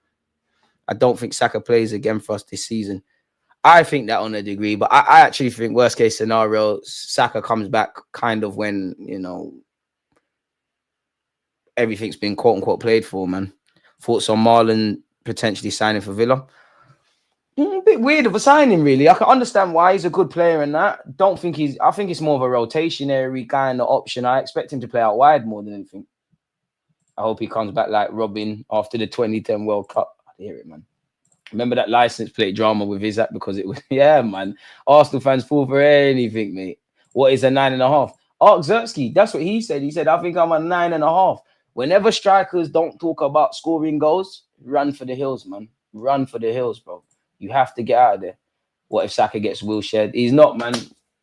I don't think SAKA plays again for us this season. I think that on a degree, but I actually think worst case scenario, SAKA comes back kind of when, everything's been quote unquote played for, man. Thoughts on Marlon potentially signing for Villa? A bit weird of a signing, really. I can understand why he's a good player and that. I think it's more of a rotationary kind of option. I expect him to play out wide more than anything. I hope he comes back like Robin after the 2010 World Cup. I hear it, man. Remember that license plate drama with Isaac because it was, man. Arsenal fans fall for anything, mate. What is a 9.5? Ark Zertsky, that's what he said. He said, I think I'm a 9.5. Whenever strikers don't talk about scoring goals, run for the hills, man. Run for the hills, bro. You have to get out of there. What if SAKA gets wheelchaired? He's not, man.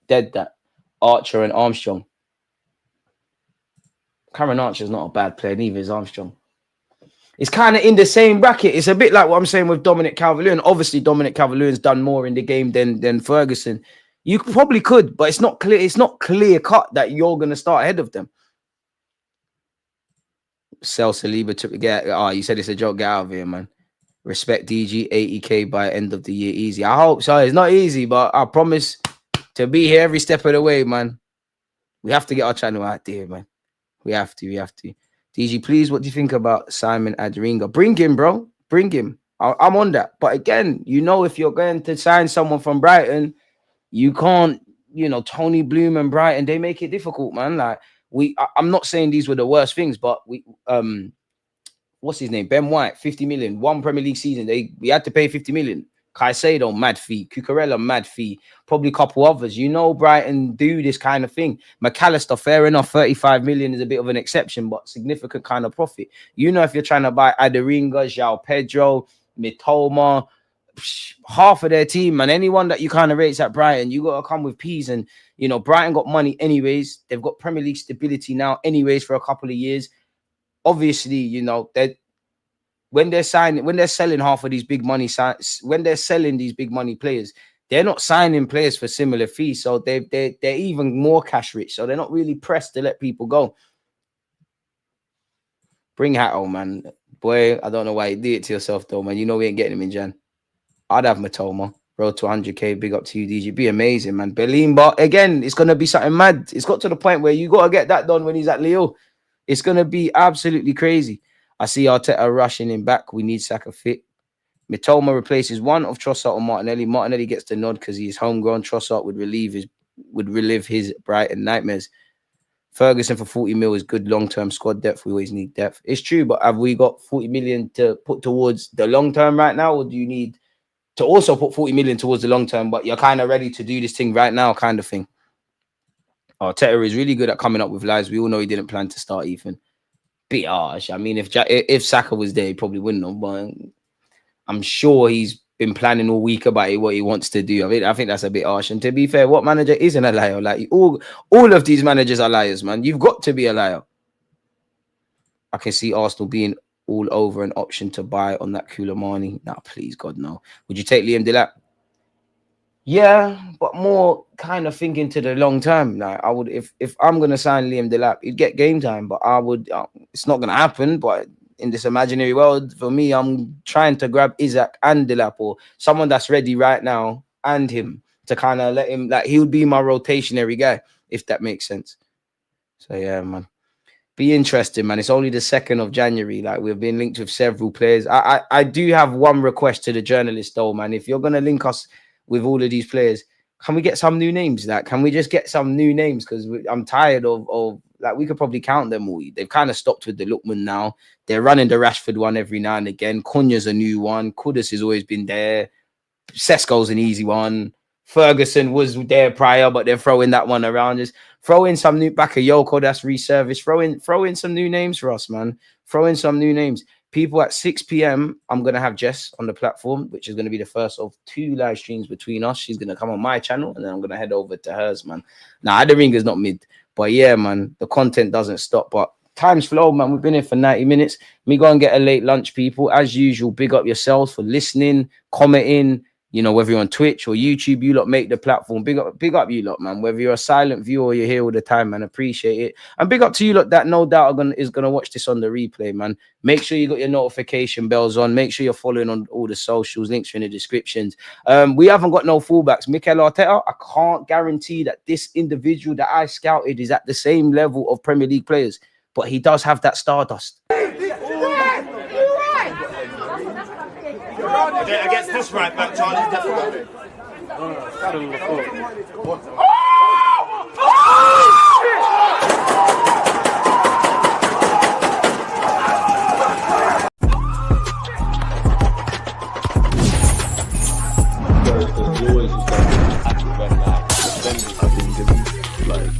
Dead that. Archer and Armstrong. Cameron Archer's not a bad player, neither is Armstrong. It's kind of in the same bracket. It's a bit like what I'm saying with Dominic Calvert-Lewin. Obviously, Dominic Calvert-Lewin's done more in the game than Ferguson. You probably could, but it's not clear. It's not clear cut that you're going to start ahead of them. Sell Saliba to get. Oh, you said it's a joke. Get out of here, man. Respect DG, 80k by end of the year. Easy. I hope so. It's not easy, but I promise to be here every step of the way, man. We have to get our channel out there, man. We have to. DG, please, what do you think about Simon Aderinga? Bring him, bro. Bring him. I'm on that. But again, if you're going to sign someone from Brighton, you can't, Tony Bloom and Brighton, they make it difficult, man. Like, I'm not saying these were the worst things, but what's his name? Ben White, 50 million. One Premier League season. We had to pay 50 million. Caicedo, mad fee. Cucurella, mad fee. Probably a couple others. Brighton do this kind of thing. McAllister, fair enough. 35 million is a bit of an exception, but significant kind of profit. If you're trying to buy Aderinga, João Pedro, Mitoma, half of their team, man, anyone that you kind of rates at Brighton, you got to come with P's. And, You know, Brighton got money anyways. They've got Premier League stability now anyways for a couple of years. Obviously, you know, when they're selling half of these big money when they're selling these big money players, they're not signing players for similar fees. So they're even more cash rich. So they're not really pressed to let people go. Bring Hatto, man. Boy, I don't know why you did it to yourself, though, man. You know we ain't getting him in Jan. I'd have Matoma. Road to 100K. Big up to you, DG. Be amazing, man. Berlin, but again, it's going to be something mad. It's got to the point where you got to get that done when he's at Lille. It's going to be absolutely crazy. I see Arteta rushing him back. We need Saka fit. Mitoma replaces one of Trossard or Martinelli. Martinelli gets the nod because he is homegrown. Trossard would relive his Brighton nightmares. Ferguson for 40 mil is good long-term squad depth. We always need depth. It's true, but have we got 40 million to put towards the long-term right now? Or do you need to also put 40 million towards the long-term, but you're kind of ready to do this thing right now kind of thing? Arteta is really good at coming up with lies. We all know he didn't plan to start Ethan. Bit harsh. I mean, if Saka was there, he probably wouldn't have, but I'm sure he's been planning all week about what he wants to do. I think that's a bit harsh. And to be fair, what manager isn't a liar? Like all of these managers are liars, man. You've got to be a liar. I can see Arsenal being all over an option to buy on that Koulibaly. Nah, please, God, no. Would you take Liam Delap? Yeah, but more kind of thinking to the long term. Like I would, if I'm gonna sign Liam Delap, he'd get game time. But I would, it's not gonna happen. But in this imaginary world, for me, I'm trying to grab Isaac and Delap or someone that's ready right now and him to kind of let him, like he would be my rotationary guy, if that makes sense. So yeah, man. Be interesting, man. It's only the 2nd of January. Like we've been linked with several players. I do have one request to the journalist though, man. If you're gonna link us with all of these players, can we get some new names? Like, can we just get some new names? Because I'm tired of like we could probably count them all. They've kind of stopped with the Lookman now. They're running the Rashford one every now and again. Cunha's a new one. Kudus has always been there. Sesko's an easy one. Ferguson was there prior, but they're throwing that one around. Just throw in some new Bakayoko that's resurfaced. Throw in some new names for us, man. Throw in some new names. People at 6 p.m. I'm going to have Jess on the platform, which is going to be the first of 2 live streams between us. She's going to come on my channel and then I'm going to head over to hers, man. Now, the ring is not mid, but yeah, man, the content doesn't stop. But time's flow, man. We've been here for 90 minutes. Me go and get a late lunch, people. As usual, big up yourselves for listening, commenting. You know, whether you're on Twitch or YouTube, you lot make the platform. Big up you lot, man. Whether you're a silent viewer or you're here all the time, man, appreciate it. And big up to you lot that no doubt is gonna watch this on the replay, man. Make sure you got your notification bells on. Make sure you're following on all the socials. Links are in the descriptions. We haven't got no fullbacks. Mikel Arteta, I can't guarantee that this individual that I scouted is at the same level of Premier League players, but he does have that stardust. Against this right back, Charlie's definitely. I think it's like